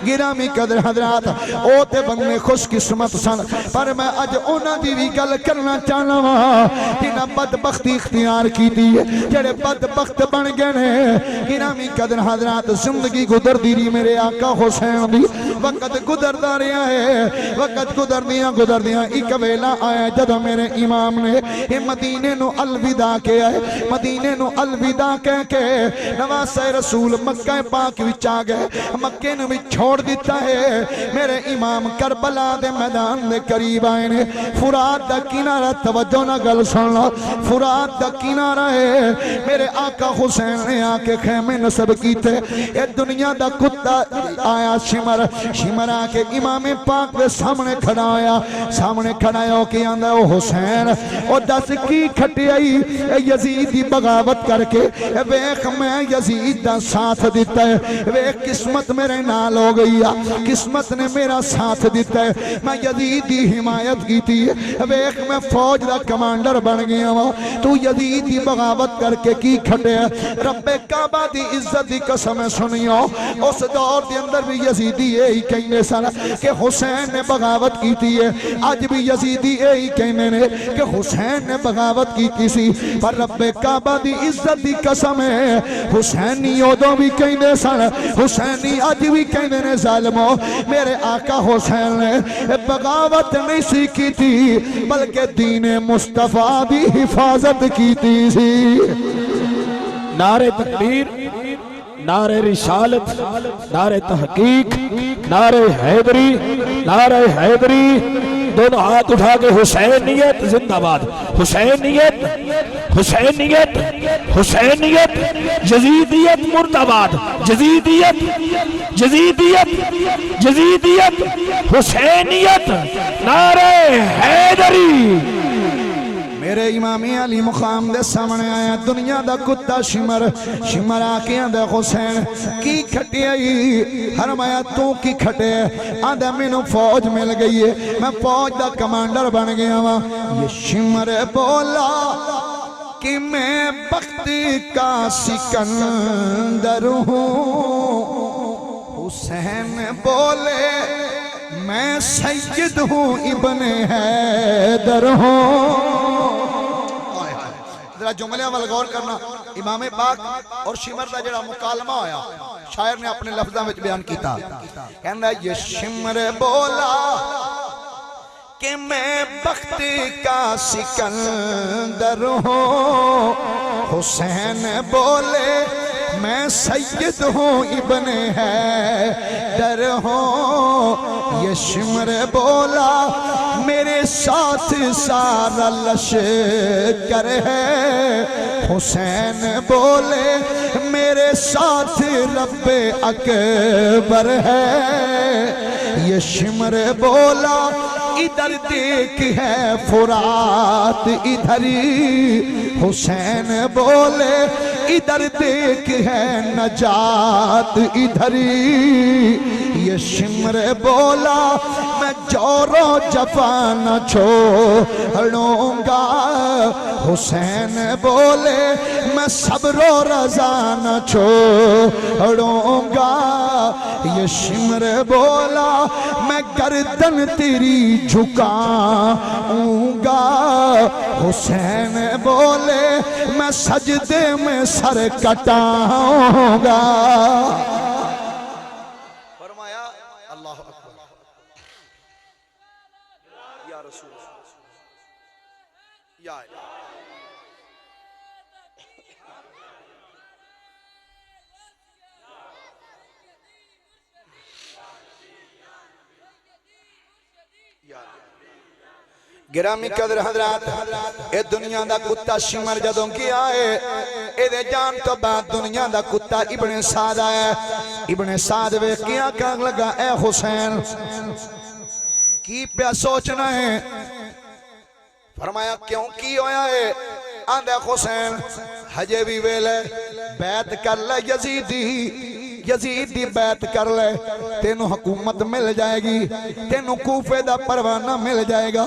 گرامی قدر حضرات او تے بننے خوش قسمت سن، پر میں اج اونا دی بھی گل کرنا چاہنا وا جنہ بدبختی اختیار کیتی ہے، جڑے بدبخت بن گئے نے۔ گرامی قدر حضرات زندگی گزر دی رہی میرے آقا حسین دی، وقت گزر دا رہا ہے، وقت گزر دیاں ایک ویلا آیا جدو میرے امام نے یہ مدینے نو الوداع کیا ہے، مدینے نو الوداع کہہ کے نواسہ رسول مکہ پاک وچ آ گئے، مکے نو بھی چھوڑ دیتا ہے۔ میرے امام کربلا دے میدان دے قریب آئے نے، فرات دا کنارہ توجہ نہ گل سن لو، فرات دا کنارہ ہے، میرے آقا حسین نے آ کے خیمے نصب کیتے، اے دنیا دا کتا آیا شمر شمر آ کے امام پاک دے سامنے کھڑایا ہو کے آندا او حسین او دس کی کھٹیائی یزید دی بغاوت کر کے ویکھ میں یزید دا ساتھ دیتا ہے ویکھ قسمت میرے نال ہو گئی قسمت نے میرا ساتھ دیتا ہے میں یزید دی حمایت کیتی ہے ویکھ میں فوج دا کمانڈر بن گیا ہوں تو یزید دی بغاوت کر کے کی کھٹے رب کعبہ دی عزت دی قسم سنیو اس دور دے اندر بھی یزیدی یہی کہنے سن کہ حسین نے بغاوت کیتی ہے آج بھی یزیدی یہی کہنے نے کہ حسین نے بغاوت کیتی سی پر رب کعبہ دی عزت دی قسم ہے حسینی ادوں بھی کہنے سن حسینی آج بھی کہنے نے ظالمو میرے آقا حسین نے بغاوت نہیں سی کیتی بلکہ دین مصطفیٰ دی حفاظت کیتی سی نعرہ تکبیر نعرہ رسالت نعرہ تحقیق نعرہ حیدری دونوں ہاتھ اٹھا کے حسینیت زندہ باد حسینیت یزیدیت مرداباد یزیدیت حسینیت نعرہ حیدری میرے امام علی مقام دے سامنے آیا دنیا دا کتا شمر آکے آدھا حسین کی کھٹی آئی فرمایا تو کی کھٹے آدھا مینوں فوج مل گئی ہے میں فوج دا کمانڈر بن گیا ہوں یہ شمر بولا کہ میں بخت کا سکندر ہوں حسین بولے میں سید ہوں ابن حیدر ہوں ذرا جملے والا غور کرنا امام پاک اور شمر دا جڑا مکالمہ ہویا شاعر نے اپنے لفظاں وچ بیان کیتا کہندا یہ شمر بولا کہ میں بخت کا سکندر ہوں حسین بولے میں سید ہوں ابن حیدر ہوں یہ شمر بولا میرے ساتھ سارا لشکر ہے حسین بولے میرے ساتھ رب اکبر ہے یہ شمر بولا ادھر دیکھ ہے فرات ادھر حسین بولے ادھر دیکھ ہے نجات ادھر یہ شمر بولا میں جور و جفا نہ چھوڑوں گا حسین بولے میں صبر و رضا نہ چھوڑوں گا یہ شمر بولا میں گردن تیری جھکاؤں گا حسین بولے میں سجدے میں سر کٹاؤں گا فرمایا اللہ اکبر یا رسول یا الہ گرامی قدر حضرات اے دنیا دا کتا شمر جدوں کی آئے اے دے جان تو بعد دنیا دا کتا ابن سعد آئے ابن سعد وے کیا کہنے لگا اے حسین کی پہ سوچنا ہے فرمایا کیوں کی ہویا ہے آندھے حسین حجے بھی ویلے بیعت کر لے یزید دی بیعت کر لے تینوں حکومت مل جائے گی تینوں کوفے دا پروانہ مل جائے گا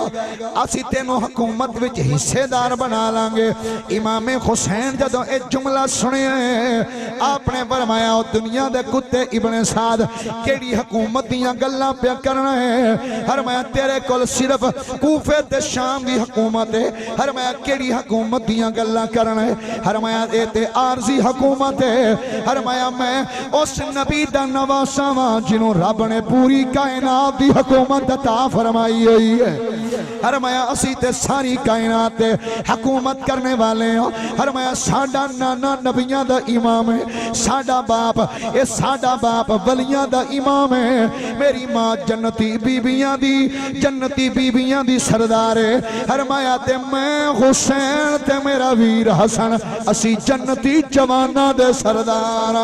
اسی تینوں حکومت وچ حصے دار بنا لانگے امام حسین جدوں اے جملہ سنے ہیں آپ نے فرمایا دنیا دے کتے ابن سعد کیڑی حکومت دیاں گلاں پہ کرنا ہے فرمایا تیرے کول صرف کوفے تے شام دی حکومت ہے فرمایا کیڑی حکومت دیاں گلاں کرنا ہے فرمایا اے تے عارضی حکومت ہے فرمایا میں اس نبی دا نواسا واں جنہوں رب نے پوری کائنات دی حکومت عطا فرمائی ہوئی ہے فرمایا اسی تے ساری کائنات تے حکومت کرنے والے ہوں فرمایا ساڈا نانا نبیاں دا امام ہے ساڈا باپ ولیاں دا امام ہے میری ماں جنتی بیبیاں دی سردار ہے فرمایا تے میں حسین تے میرا ویر حسن اسی جنتی جواناں دے سردار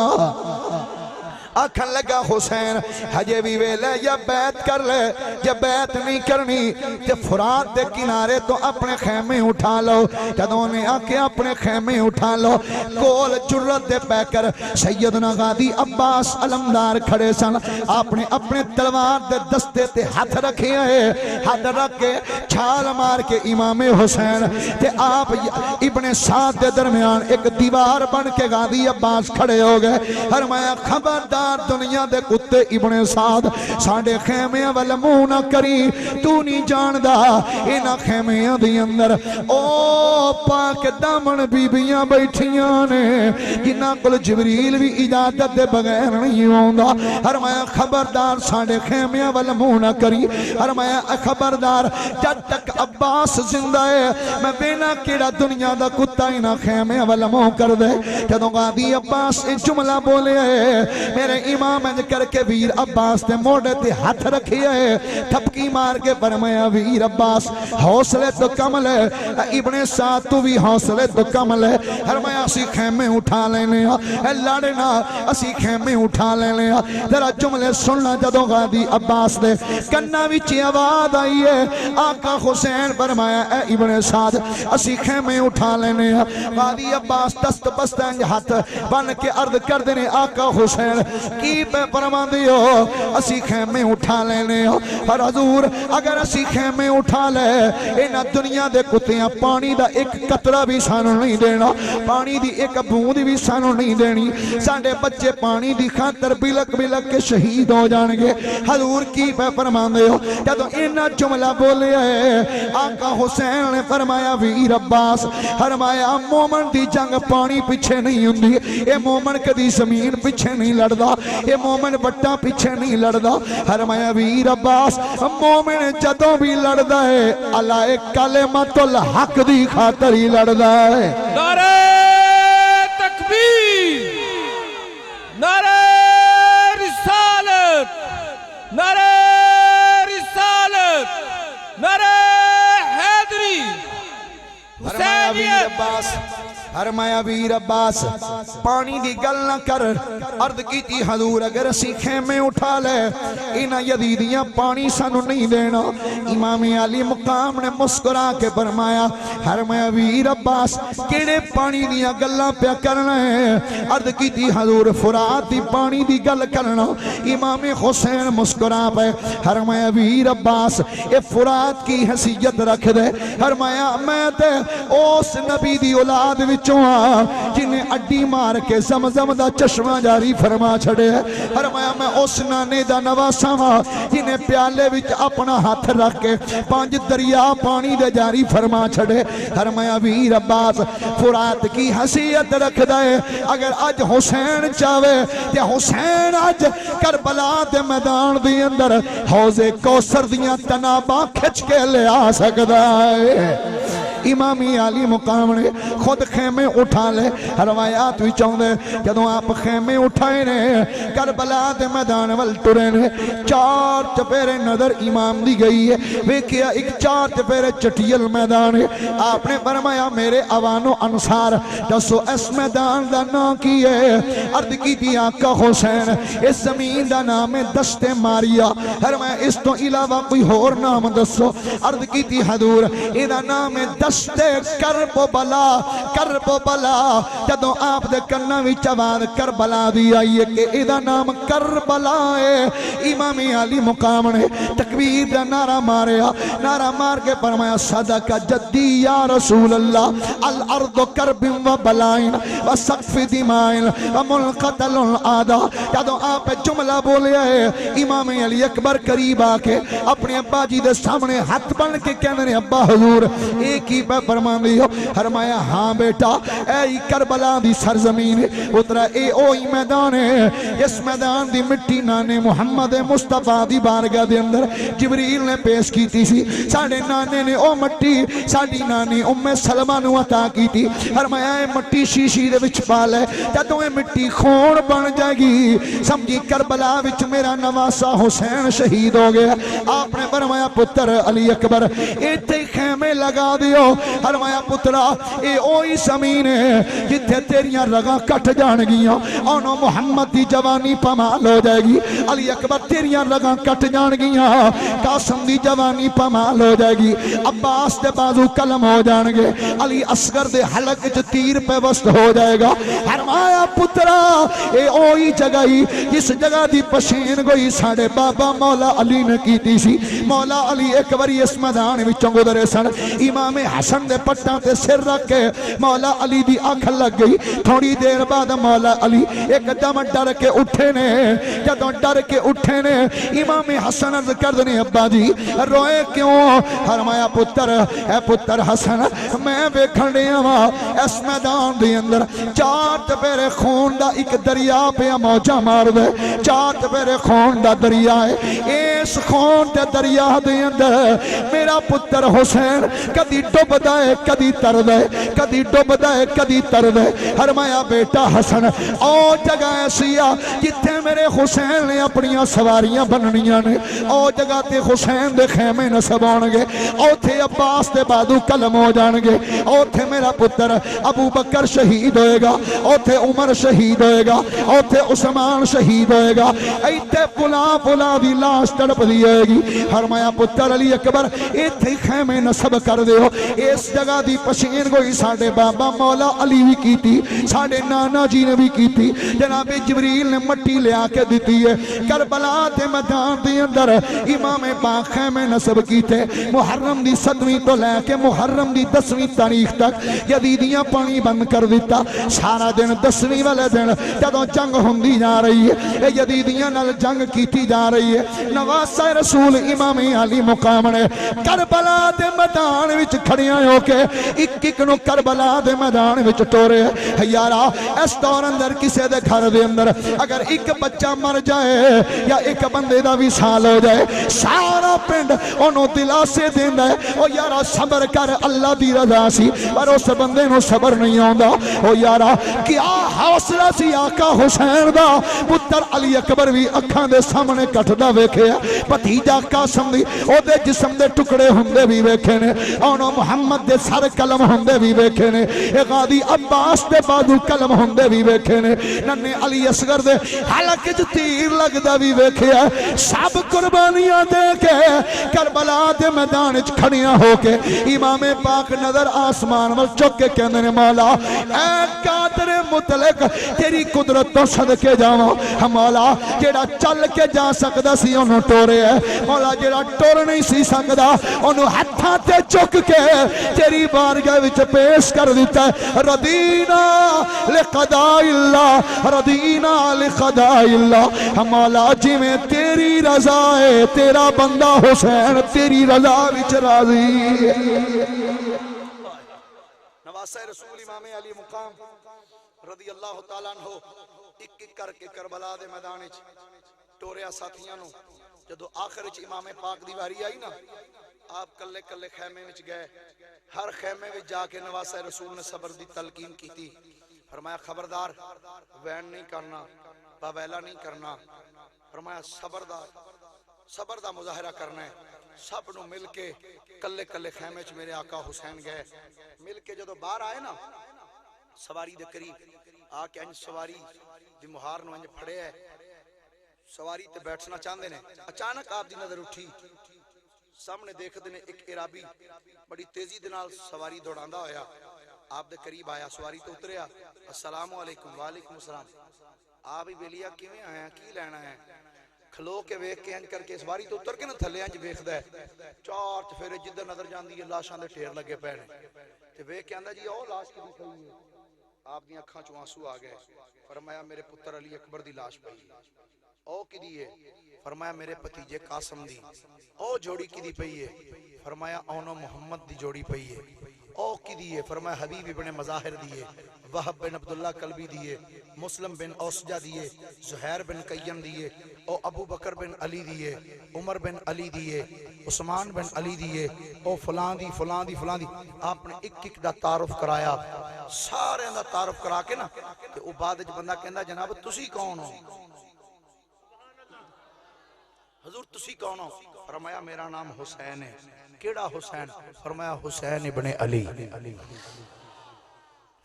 آکھن لگا حسین ہجے بھی ویلے یا بیعت کر لے، یا بیعت نہیں کرنی تے فرات دے کنارے تو اپنے خیمے اٹھا لو۔ جدوں نے آکے اپنے خیمے اٹھا لو، کول جرت دے پہ کر سیدنا غازی عباس علمدار کھڑے سن، آپ نے اپنے تلوار دے دستے تے ہاتھ رکھے ہیں، ہاتھ رکھ کے چھال مار کے امام حسین تے آپ ابن سعد دے درمیان ایک دیوار بن کے غازی عباس کھڑے ہو گئے۔ فرمایا خبردار دنیا دے کتے ابن سعد ساڑے خیمیاں والا منہ نہ کری، تو نہیں جاندہ اینا خیمیاں دی اندر او پاک دامن بیبیاں بیٹھیاں نے جنہ کل جبریل بھی اجازت دے بغیر نہیں ہوندہ۔ فرمایا خبردار ساڑے خیمیاں والا منہ نہ کری، فرمایا خبردار جب تک عباس زندہ ہے میں بینا کیڑا دنیا دا کتا ہی نہ خیمے والا منہ کر دے۔ جدوں غازی عباس اس جملہ بولے ہے میرے امام انج کر کے ویر عباس تے موڑے تے ہاتھ رکھی ہے، تھپکی مار کے فرمایا ویر عباس حوصلے تو کم لے، ابن سعد تو بھی حوصلے تو کم لے۔ فرمایا اسی خیمے اٹھا لینے اے لڑنا، اسی خیمے اٹھا لینے ذرا جملے سننا۔ جدوں غازی عباس دے کنا وچ آواز آئی ہے آقا حسین فرمایا اے ابن سعد اسی خیمے اٹھا لینے۔ غازی عباس دست بستنج ہاتھ بن کے عرض کر دینے آقا حسین کی پہ فرمان دیو اسی خیمے اٹھا لینے۔ اور حضور اگر اسی خیمے اٹھا لے اینا دنیا دے کتیاں پانی دا ایک قطرہ بھی سانو نہیں دینا، پانی دی ایک بوند بھی سانو نہیں دینی، سانڈے بچے پانی دی خاطر بلک بلک کے شہید ہو جانگے۔ حضور کی پہ فرمان دیو جدو اینا جملہ بولے ہے آقا حسین نے فرمایا ویر عباس فرمایا مومن دی جنگ پانی پیچھے نہیں ہوندی، اے مومن کدی زمین پیچھے نہیں لڑدا، اے مومن بٹا پیچھے نہیں لڑدا۔ فرمایا ویر عباس مومن جدوں بھی لڑدا ہے اللہ کلمت الحق دی خاطر ہی لڑدا ہے۔ نعرہ تکبیر، نعرہ رسالت، نعرہ رسالت، نعرہ حیدری، حسینیت۔ فرمایا ویر عباس پانی دی گل نہ کر، عرض کی تھی حضور اگر اسی خیمے اٹھا لے اینا یزیدیاں پانی سانو نہیں دینا۔ امام علی مقام نے مسکرا کے فرمایا فرمایا ویر عباس کیڑے پانی دیا گلاں پیا کرنا ہے؟ عرض کی تھی حضور فرات دی پانی دی گل کرنا۔ امام حسین مسکرا پہ فرمایا ویر عباس اے فرات کی حیثیت رکھ دے، فرمایا میں تے اس نبی دی اولاد وچ جنہیں اڈی مار کے زمزم دا چشمہ جاری فرما چھڑے، فرمایا میں اس نانے دا نواسا ہاں جنہیں پیالے وچ اپنا ہاتھ رکھ کے 5 دریا پانی دے جاری فرما چھڑے۔ فرمایا ویر عباس فرات کی حیثیت رکھ دے، اگر اج حسین چاہے تے حسین اج کربلا دے میدان دی اندر حوض کوثر دیاں تناباں کھچ کے لے آ سکدا ہے۔ امامی علی مقام نے خود خیمے اٹھا لے، روایات بھی چاہتے جدوں آپ خیمے اٹھائے نے کربلا دے میدان وال ٹرے نے 4 چپیرے نظر امام دی گئی ہے، ویکھیا ایک 4 چپیرے چٹیل میدان ہے۔ آپ نے فرمایا میرے عوان و انصار دسو اس میدان دا نام کی ہے؟ عرض کی تھی آقا حسین اس زمین دا نام ہے دشت ماریا۔ فرمایا اس تو علاوہ کوئی اور نام دسو؟ عرض کی تھی حضور ایدہ نام ہے دشت کرب و بلا، کرب و بلا۔ جدوں آپ دے کرنا بھی چواد کربلا دی آئیے کہ ایدہ نام کربلا ہے۔ امام علی مقام نے تکبیر دا نعرہ ماریا، نعرہ مار کے فرمایا صدق جدی یا رسول اللہ الارض کرب و بلائن و سقف دمائن و ملقتل العادہ۔ جدوں آپ جملہ بولے ہے امام علی اکبر قریب آکے اپنے ابا جی دے سامنے ہاتھ بن کے کہنے ابا حضور ایک ہی پہ فرمان دیو۔ فرمایا ہاں بیٹا اے کربلا دی سرزمین اترا اے اوہی میدان ہے، اس میدان دی مٹی نانے محمد مصطفیٰ دی بارگاہ دے اندر جبریل نے پیش کی تھی سی، ساڑھے نانے نے او مٹی ساڑھی نانی ام سلمہ نو عطا کی تھی۔ فرمایا اے مٹی شیشی دے وچ پا لے جدوں اے مٹی خون بن جائے گی سمجھی کربلا وچ میرا نواسا حسین شہید ہو گیا۔ آپ نے فرمایا پتر علی اکبر ایتھے خیمے لگا دیو فرمایا پترا اے اوہی زمین ہے جتھے تیریاں رگاں کٹ جان گیاں اونو محمد دی جوانی پامال ہو جائے گی علی اکبر تیریاں رگاں کٹ جان گیاں قاسم دی جوانی پامال ہو جائے گی عباس دے بازو قلم ہو جان گے علی اصغر دے حلق وچ تیر پہ وسط ہو جائے گا فرمایا پترا اے اوہی جگہ ہی جس جگہ دی پشین گوئی ساڑے بابا مولا علی نے کیتی سی مولا علی ایک باری اس میدان وچوں گزرے سن امام حسن دے پٹاں تے سر رکھ کے مولا علی دی اکھ لگ گئی تھوڑی دیر بعد مولا علی ایک دم ڈر کے اٹھے نے جدوں ڈر کے اٹھے نے امام حسن عرض کردنے ابا جی روئے کیوں فرمایا پتر اے پتر حسن میں ویکھن ڈیا وا اس میدان دے اندر چار چپیرے خون دا ایک دریا پہ موجہ مار دے چار چپیرے خون دا دریا ہے اس خون دے دریا دے اندر میرا پتر حسین کدی ڈوب دائے کدی تر دے کدی ڈوب دائے کدی تر دے فرمایا بیٹا حسن او جگہ ایسی آ جتھے میرے حسین نے اپنیاں سواریاں بننیاں نے او جگہ تے حسین دے خیمے نصب ہونگے او تھے عباس دے بادو قلم ہو جانگے او تھے میرا پتر ابو بکر شہید ہوئے گا او تھے عمر شہید ہوئے گا او تھے عثمان شہید ہوئے گا ایتے پلا دی لاش تڑپ دی ہوئے گی فرمایا پتر علی اکبر ایتھے خیمے نصب کر دے ہو اس جگہ دی پشین کوئی ساڑھے بابا مولا علی بھی کی تھی ساڑھے نانا جی نے بھی کی تھی جناب جبریل نے مٹی لے آکے دیتی ہے کربلا دے میدان دے اندر امام پاک خیمے نصب کی تھے محرم دی 7ویں تو لے کے محرم دی 10ویں تاریخ تک یزیدیاں پانی بند کر دیتا سارا دن 10ویں والے دن جدوں جنگ ہوندی جا رہی ہے یزیدیاں نال جنگ کیتی جا رہی ہے نواسہ رسول امام علی مقام نے کربلا دے میدان وچ کھڑیاں ہو کے ایک نو کربلا دے میدان وچ ٹورے یارا اس دور اندر کسے دے گھر دے اندر اگر ایک بچہ مر جائے یا ایک بندے دا وصال ہو جائے سارا پنڈ انہوں دلاسے دیندا ہے او یارا صبر کر اللہ دی رضا سی پر اس بندے نو صبر نہیں آندا او یارا کیا حوصلہ سی آقا حسین دا پتر علی اکبر بھی اکھاں دے سامنے کٹدا ویکھیا بھتیجا قاسم دی او دے جسم دے ٹکڑے ہوندے بھی ویکھے نے اونوں محمد دے سر قلم ہوندے بھی ویکھے نے غازی عباس دے بازو قلم ہوندے بھی ویکھے نے ننے علی اصغر دے حلق وچ تیر لگدا بھی ویکھیا سب قربانیاں دے کے کربلا دے میدان وچ کھڑیاں ہو کے امام پاک نظر آسمان ول چک کے کہندے نے مولا اے قادر مطلق تیری قدرت تو صدقے جاواں مولا جیڑا چل کے جا سکدا سی اونوں ٹورے ہے مولا جیڑا ٹور نہیں سی سکدا اونوں ہتھاں تے چک کے تیری بارگاہ وچ پیش کر دیتا ہے رضینا لقضاء اللہ رضینا لقضاء اللہ مولا جی میں تیری رضا ہے تیرا بندہ حسین تیری رضا وچ راضی نواسہ رسول امام علی مقام رضی اللہ تعالیٰ عنہ ایک کر کے کربلا دے میدان وچ ٹوریا ساتھیاں نو جدو آخر وچ امام پاک دی واری آئی نا آپ کلے کلے خیمے وچ گئے ہر خیمے وچ جا کے نواسہ رسول نے صبر دی تلقین کی تھی فرمایا خبردار وین نہیں کرنا باویلا نہیں کرنا فرمایا صبر دا مظاہرہ کرنا ہے سب نو مل کے کلے کلے خیمے وچ میرے آقا حسین گئے مل کے جدو باہر آئے نا سواری دے قریب آ کے انج سواری دی مہار نو انج پھڑے ہے سواری تے بیٹھنا چاہندے نے اچانک آپ دی نظر اٹھی سامنے دیکھ دینے ایک عرابی بڑی تیزی دے نال سواری دوڑاندا ہویا آپ دے قریب آیا سواری تو اتریا السلام علیکم وعلیکم السلام آپ ہی بیلیا کیویں آیا کی لینا ہے کھلو کے ویکھ کے انج کر کے سواری تو اتر کے نہ تھلے انج ویکھدا ہے چار چفیرے جدھر نظر جاندی ہے لاشاں دے ٹھیر لگے پے نے تے ویکھ کے آندا جی او لاش کدی پئی ہے آپ دی اکھاں چوں آنسو آ گئے فرمایا میرے پتر علی اکبر دی لاش پئی او کدی ہے فرمایا میرے بھتیجے قاسم دی او جوڑی کدی پئی ہے فرمایا اونو محمد دی جوڑی پئی ہے او کدی ہے فرمایا حبیب ابن مظاہر دیے وہب بن عبداللہ قلبی دیے مسلم بن اوسجہ دیے زہیر بن قیم دیے او ابو بکر بن علی دیے عمر بن علی دیے عثمان بن علی دیے او فلان دی فلان دی فلان دی آپ نے ایک دا تعارف کرایا سارے دا تعارف کرا کے نا کہ او بعد وچ بندہ کہندا جناب تسی کون ہو حضور تسی کون ہو؟ فرمایا میرا نام حسین ہے۔ کیڑا حسین؟ فرمایا حسین ابن علی۔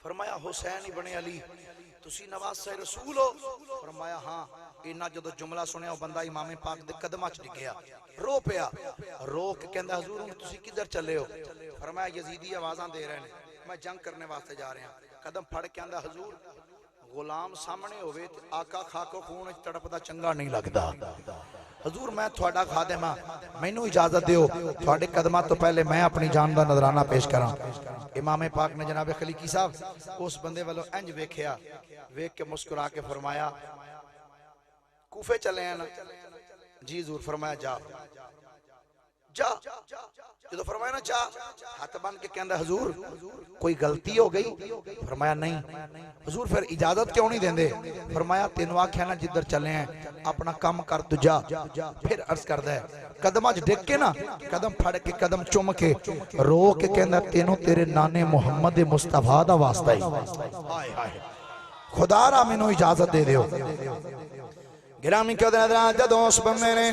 فرمایا حسین ابن علی تسی نواسہ رسول ہو؟ فرمایا ہاں۔ اینا جدو جملہ سنے ہو بندہ امام پاک دے قدمہ چ گیا، رو پیا، رو کے کہندہ حضور تسی کدھر چلے ہو؟ فرمایا یزیدی آوازاں دے رہے ہیں، میں جنگ کرنے واسطے جا رہے ہیں۔ قدم پھڑ کے کہندہ حضور غلام سامنے ہوئے آقا خاکو خون تڑپ دا چنگا نہیں لگدا۔ حضور میں تھوڑا خادم ہاں، میں نو اجازت دیو تھوڑے قدمہ تو پہلے میں اپنی جان دا نظرانہ پیش کراں۔ امام پاک نے جناب خلیقی صاحب اس بندے والوں انج ویکھیا، ویکھ کے مسکرا کے فرمایا کوفے چلے ہیں نا؟ جی حضور۔ فرمایا جا جا۔ جدو فرمایا نا جا، ہاتھ بن کے کہندہ حضور کوئی غلطی ہو گئی؟ فرمایا نہیں۔ حضور پھر اجازت کیوں نہیں دیندے؟ فرمایا تینوں آکھیا نا جدھر چلے ہیں اپنا کام کر تو جا۔ پھر عرض کردہ ہے قدمہ ڈک کے نا، قدم پھڑ کے قدم چم کے رو کے کہندہ تینوں تیرے نانے محمد مصطفیٰ دا واسطہ ہی، خدا را میں نو اجازت دے دیو۔ گرامی کے حضرات جدوں اس بندے نے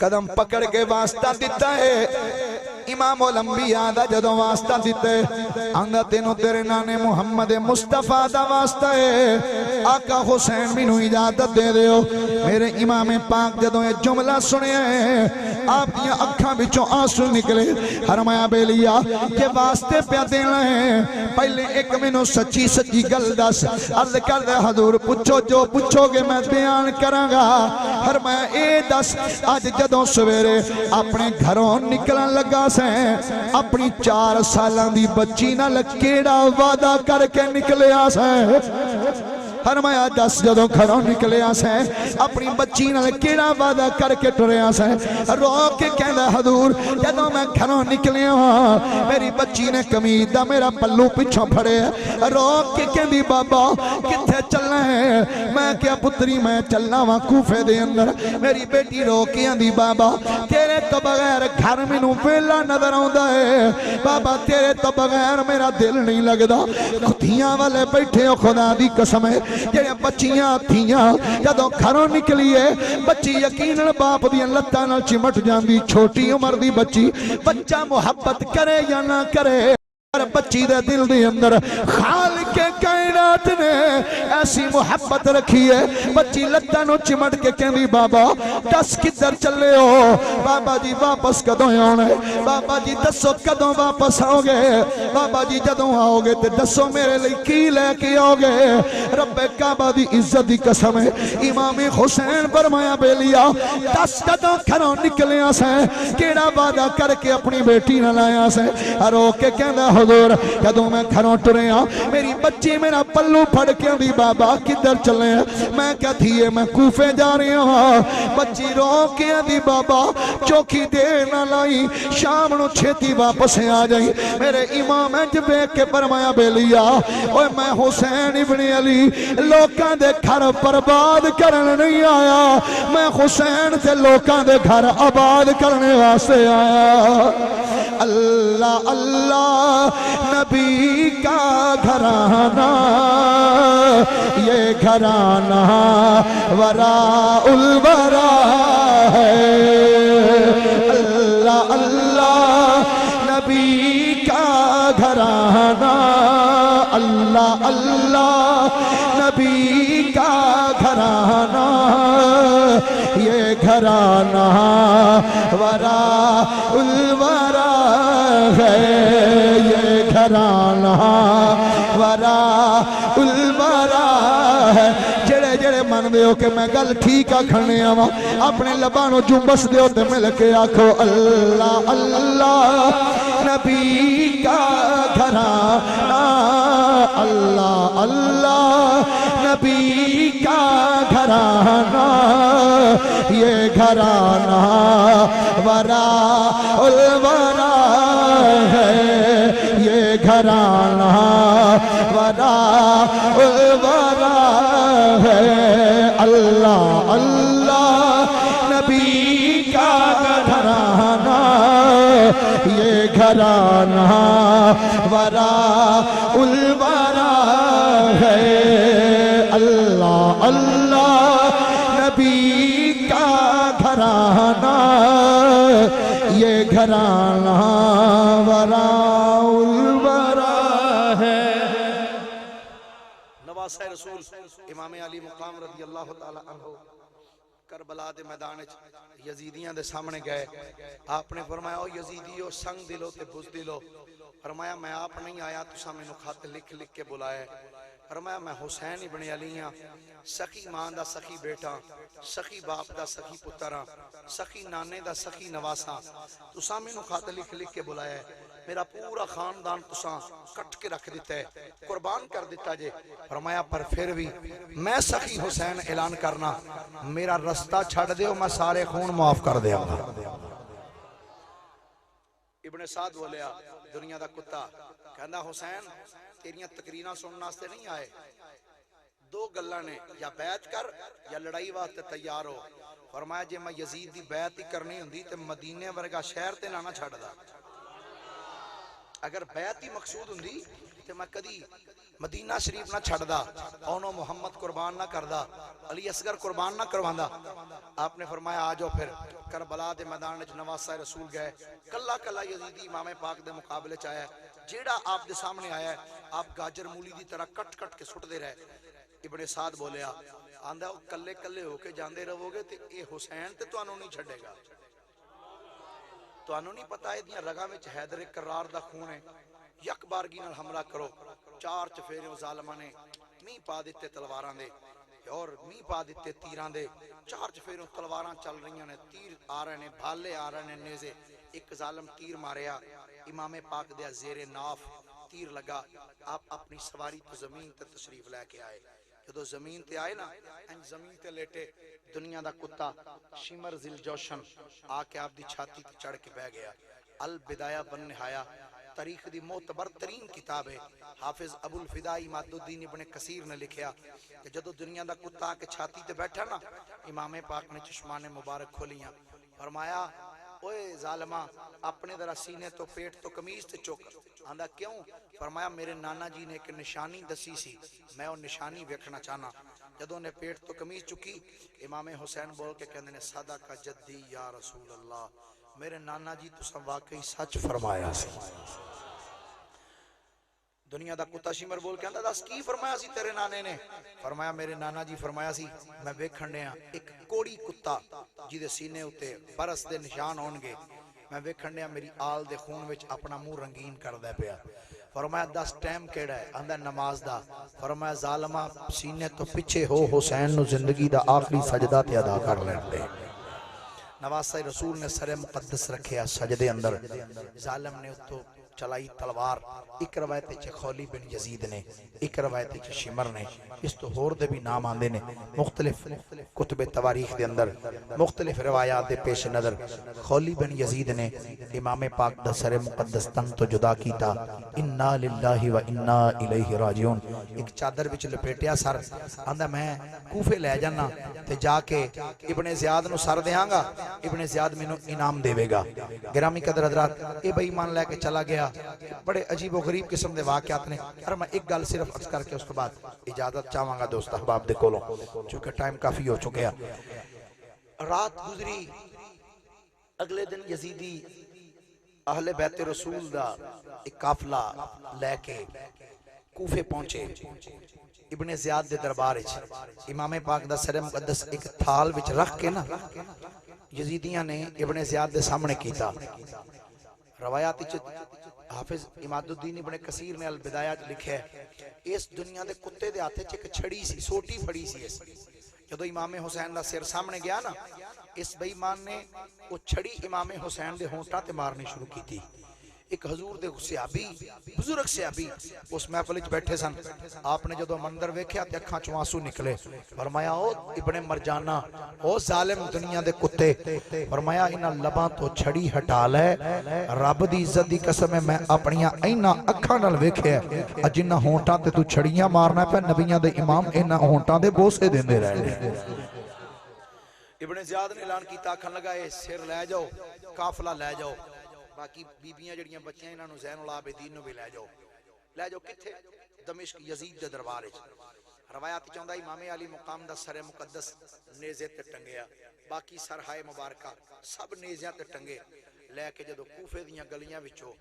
قدم پکڑ کے واسطہ دیتا ہے، امام الانبیاء دا جدوں واسطہ دیتا ہے، آندہ تینوں تیرے نانے محمد مصطفیٰ دا واسطہ ہے، آقا حسین بھی نو اجازت دے دیو۔ میرے امام پاک جدوں یہ جملہ سنے ہیں آپ دیا اکھاں بچوں آنسو نکلے۔ فرمایا بیلیا یہ واسطے پہ دینا ہے، پہلے ایک منو سچی سچی گل دس، عرض کر دے حضور پچھو جو پچھو گے میں بیان کروں گا۔ فرمایا اے دس آج جدوں سویرے اپنے گھروں نکلن لگا سے اپنی 4 سالان دی بچی نہ لکیڑا وعدہ کر کے نکلے آسے۔ فرمایا دس جدوں گھروں نکلے آسے اپنی بچی نال کیڑا وعدہ کر کے ٹرے آسے، رو کے کہندا حضور جدوں میں گھروں نکلے ہاں میری بچی نے قمیض دا میرا پلو پیچھوں پھڑے، رو کے کہندی بابا کتھے چلنا ہے؟ میں کیا پتری میں چلنا وا کوفے دے اندر۔ میری بیٹی رو کے آندی بابا تیرے تو بغیر گھر مینوں ویلا نظر آوندا ہے، بابا تیرے تو بغیر میرا دل نہیں لگدا۔ کھتیاں والے بیٹھے ہو خدا دی قسم ہے، جڑے بچیاں تھیاں جدوں گھروں نکلیے بچی یقیناً باپ دی لتاں نال چمٹ جاندی، چھوٹی عمر دی بچی، بچہ محبت کرے یا نہ کرے پر بچی دے دل دے اندر خالق کائنات نے ایسی محبت رکھی ہے۔ بچی لتاں نو چمٹ کے کہندی بابا دس کدھر چلے ہو؟ بابا جی واپس کدوں آنا ہے؟ بابا جی دسو کدوں واپس آؤ گے؟ بابا جی جدوں آؤ گے تے دسو میرے لئی کی لے کے آؤ گے؟ رب کعبہ دی عزت دی قسم ہے امام حسین فرمایا بیلیا دس کدوں گھروں نکلے سے کیڑا وعدہ کر کے اپنی بیٹی نہ لایا سے؟ رو کے کہندا حضور جدوں میں گھروں ٹرے ہاں میری بچی میرا پلو پھڑ کے دی بابا کدھر چلے ہیں؟ میں کیا تھی میں کوفے جا رہی ہوں۔ بچی رو کے دی بابا چوکی دیر نہ لائی، شام نو چھتی واپس آ جائی۔ میرے امام جب کے فرمایا بیلیا اوے میں حسین ابن علی لوکاں دے گھر برباد کرن نہیں آیا، میں حسین سے لوکاں دے گھر آباد کرنے واسطے آیا۔ اللہ اللہ نبی کا گھرانہ یہ گھرانہ وراء الورا ہے۔ اللہ اللہ نبی کا گھرانہ، اللہ اللہ نبی کا گھرانہ یہ گھرانہ وراء الورا ہے، یہ گھرانہ وراء الورا ہے۔ جڑے جڑے من دیو کہ میں گل ٹھیک آکھنے آواں اپنے لبانوں جنبش دیو تے مل کے آکھو اللہ اللہ نبی کا گھرانہ، اللہ اللہ نبی کا گھرانہ یہ گھرانہ وراء الورا ہے، یہ گھرانہ وراء الورا ہے۔ اللہ اللہ نبی کا گھرانہ یہ گھرانہ وراء الورا ہے۔ اللہ اللہ نبی کا گھرانہ یہ گھرانہ وراء ہے۔ نواسہ رسول امام علی مقام رضی اللہ تعالی عنہ کربلا دے میدان یزیدیاں دے سامنے گئے، آپ نے فرمایا او یزیدیو سنگ دلو تے بزدلو، فرمایا میں آپ نہیں آیا تسا میں نو خط لکھ لکھ کے بلائے، فرمایا میں حسین ابن علی ہاں، سخی ماں دا سخی بیٹا، سخی باپ دا سخی پترا، سخی نانے دا سخی نواسا، تسا میں نو خط لکھ لکھ کے بلایا ہے، میرا پورا خاندان تسا کٹ کے رکھ دیتا ہے، قربان کر دیتا جے، فرمایا پر پھر بھی میں سخی حسین اعلان کرنا، میرا رستہ چھڑ دیو میں سارے خون معاف کر دیا گا۔ ابن سعد بولیا دنیا دا کتا کہندا حسین تیریاں تقریراں سننا سے نہیں آئے، دو گلاں نے یا بیعت کر یا لڑائی واسطے تیار ہو، فرمایا جے میں یزید دی بیعت ہی کرنی ہوندی تے مدینے ورگا شہر تے نہ چھڑ دا، اگر بیعت ہی مقصود ہوندی تے میں کدی مدینہ شریف نہ چھڑ دا، اونو محمد قربان نہ کردا، علی اصغر قربان نہ کرواندا۔ آپ نے فرمایا آ جاؤ پھر کربلا دے میدان وچ نواسہ رسول گئے، کلا کلا یزیدی امام پاک دے مقابلے چ آیا ہے، جیڑا آپ دے سامنے آیا ہے آپ گاجر مولی دی طرح کٹ کٹ کے سٹ دے رہے۔ ابن سعد بولیا آندا او کلے کلے ہو کے جاندے رہو گے تے اے حسین تے تانوں نہیں چھڈے گا، تانوں نہیں پتہ اے دیاں رگاں وچ حیدر کرار دا خون ہے، یک بارگی نال حملہ کرو، چار چفیرے ظالماں نے می پا دیتے تلواراں دے اور می پا دیتے تیراں دے، چار چفیروں تلواراں چل رہی نے، تیر آ رہے نے، بھالے آ رہے نے، نیزے، ایک ظالم تیر ماریا، امام پاک دے زیر ناف تیر لگا، آپ اپنی سواری تو زمین تے تشریف لے کے آئے، جدو زمین تے آئے نا ان زمین تے لیٹے، دنیا دا کتا شمر ذل جوشن آ کے آپ دی چھاتی تے چڑھ کے بہ گیا۔ البدایہ ون نہایا تاریخ دی معتبر ترین کتاب ہے، حافظ ابو الفدائی ماد الدین ابن کثیر نے لکھیا کہ جدو دنیا دا کتا کے چھاتی تے بیٹھا نا، امام پاک نے چشمان مبارک کھولیاں، فرمایا اوے ظالمہ اپنے ذرا سینے تو پیٹ تو قمیض تے چک، آندا کیوں؟ فرمایا میرے نانا جی نے ایک نشانی دسی سی، میں وہ نشانی ویکھنا چاہنا، جدوں نے پیٹ تو قمیض چکی، امام حسین بول کے کہندے نے صدق جدی یا رسول اللہ، میرے نانا جی تساں واقعی سچ فرمایا سی۔ دنیا دا کتا شمر بول کے آندا دس کی فرمایا سی تیرے نانے نے؟ فرمایا میرے نانا جی فرمایا سی میں ویکھن ڈیا ایک کوڑی کتا جدے سینے اتے برس دے نشان ہون گے، میں ویکھن ڈیا میری آل دے خون وچ اپنا منہ رنگین کر دے پیا، فرمایا دس ٹائم کیڑا ہے؟ آندا نماز دا، فرمایا ظالمہ سینے تو پیچھے ہو حسین نو زندگی دا آخری سجدہ تے ادا کر لین دے۔ نواسہ رسول نے سر مقدس رکھیا سجدے اندر، ظالم نے اتو چلائی تلوار، ایک روایت چ خولی بن یزید نے، ایک روایت چ شمر نے، اس تو ہور دے بھی نام آندے نے، مختلف کتب تواریخ دے اندر مختلف روایات دے پیش نظر خولی بن یزید نے امام پاک دا سر مقدس تن تو جدا کیتا، انا للہ و انا الیہ راجعون، ایک چادر وچ لپیٹیا سر، آندا میں کوفے لے جانا تے جا کے ابن زیاد نو سر دیاں گا، ابن زیاد مینوں انعام دے گا۔ گرامی قدر حضرات اے بے ایمان لے کے چلا گیا، بڑے عجیب و غریب قسم دے واقعات نے، اور میں ایک گل صرف عرض کر کے اس کے بعد اجازت چاہواں گا دوست احباب دے کولوں، چونکہ ٹائم کافی ہو چکیا۔ رات گزری، اگلے دن یزیدی اہل بیت رسول دا ایک قافلہ لے کے کوفے پہنچے، ابن زیاد دے دربار وچ امام پاک دا سر مقدس ایک تھال وچ رکھ کے نا یزیدیاں نے ابن زیاد دے سامنے کیتا۔ روایات حافظ اماد الدین ابن کثیر نے البدایہ لکھے اس دنیا دے کتے دے ہاتھ وچ ایک چھڑی سی، سوٹی پھڑی سی، اس جدو امام حسین دا سر سامنے گیا نا، اس بے ایمان نے وہ چھڑی امام حسین دے ہونٹاں تے مارنی شروع کی تھی۔ ایک حضور دے صحابی بزرگ صحابی اس محفل وچ بیٹھے سن، آپ نے جدو منظر ویکھیا تے اکھاں چوں آنسو نکلے، فرمایا او ابن مرجانہ، او ظالم دنیا دے کتے، فرمایا انہاں لباں تو چھڑی ہٹا لے، رب دی عزت دی قسم ہے میں اپنیاں ایناں اکھاں نال ویکھیا جنہاں ہونٹاں تے تو چھڑیاں مارنا پہ نبیاں دے امام انہاں ہونٹاں دے بوسے دیندے رہے۔ ابن زیاد نے اعلان کیتا، آکھن لگا اے سر لے جاؤ، قافلہ لے جاؤ، باقی بیبیاں جڑیاں بچیاں انہاں نو زین العابدین نو بھی لے جاؤ کتھے؟ دمشق یزید دے دربار وچ۔ روایات چوندا امام علی مقام دا سر مقدس نیزے تے ٹنگیا، باقی سرہائے مبارکہ سب نیزیاں تے ٹنگے، لے کے جدو کوفے دیاں گلیاں وچوں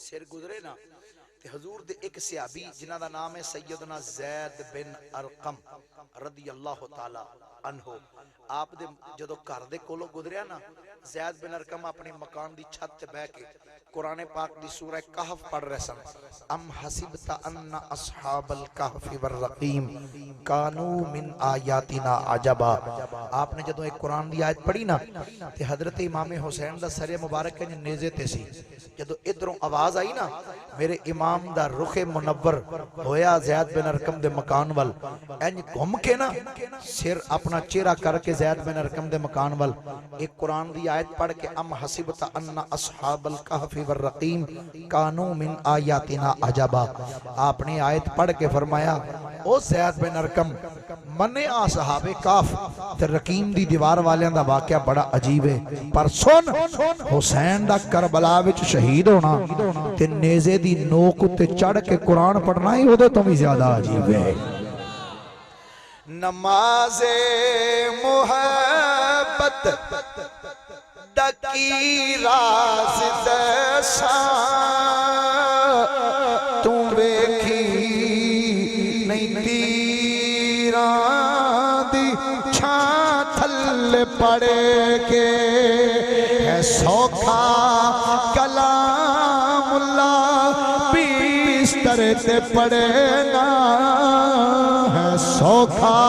سر گزرے نا تے حضور دے ایک صحابی جنہ دا نام ہے سیدنا زید بن ارقم رضی اللہ تعالی عنہ، آپ دے جدو گھر دے کولو گزریا نا زید بن ارقم اپنی مکان دی چھت تے بیٹھ کے قرآن پاک دی سورہ کہف پڑھ رہے سن. ام حسبت ان اصحاب الکہف والرقیم کانوا من آیاتنا عجبا. آپ نے جدو ایک قرآن دی آیت پڑھی نا تے حضرت امام حسین دا سر مبارک کے نیزے تے سی. جدو ادھروں آواز آئی نا میرے امام دا رخ منور ہویا زید بن ارقم دے مکان وال، انج گھم کے نا سر اپنا چہرہ کر کے زید بن ارقم دے مکان وال ایک قرآن دی آیت پڑھ کے ام حسبت ان اصحاب الکہف والرقیم کانوا من آیاتنا عجبا. آپ نے آیت پڑھ کے فرمایا او زید بن ارقم منے اصحاب کہف تے رقیم دی دیوار والیاں دا واقعہ بڑا عجیب ہے، پر سن حسین دا کربلا وچ شہید ہونا تے نیزے دی نوک تے چڑھ کے قرآن پڑھنا ہی اودے تو بھی زیادہ عجیب ہے. نماز محبت دکی راز دساں تم ویکھی نہیں تیراں دی چھاں تھلے پڑے کے ہے سوکھا کلام اللہ بستر تے پڑے نا، ہے سوکھا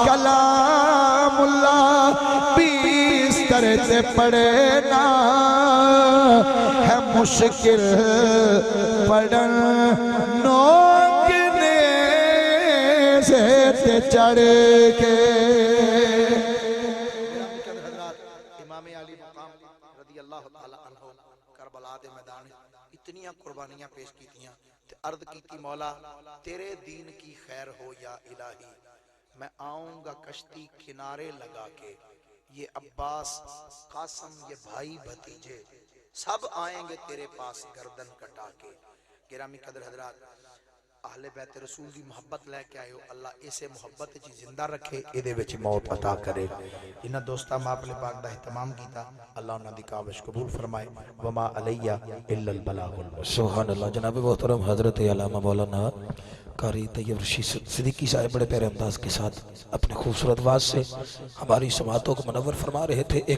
کلام اللہ بستر تے پڑے نا، ہے مشکل پڑھن نوکنے سے تے چڑھ کے. امام علی مقام رضی اللہ تعالی عنہ کربلا دے میدان اتنیاں قربانیاں پیش کیتیاں تے عرض کی مولا تیرے دین کی خیر ہو یا الہی، میں آؤں گا کشتی کنارے لگا کے، یہ عباس قاسم یہ بھائی بھتیجے سب آئیں گے تیرے پاس گردن کٹا کے. گرامی قدر حضرات، اہل بیت رسول دی محبت لے کے آئے ہو، اللہ اسے محبت جی زندہ رکھے، ایدے وچ موت عطا کرے. انہاں دوستاں ماں اپنے پاک دا اہتمام کیتا، اللہ انہاں دی کاوش قبول فرمائے. وما علیہ الا البلاغ المبین. سبحان اللہ. جناب محترم حضرت علامہ مولانا قاری طیب رشید صدیقی صاحب بڑے پیارے انداز کے ساتھ اپنے خوبصورت واز سے ہماری سماعتوں کو منور فرما رہے تھے.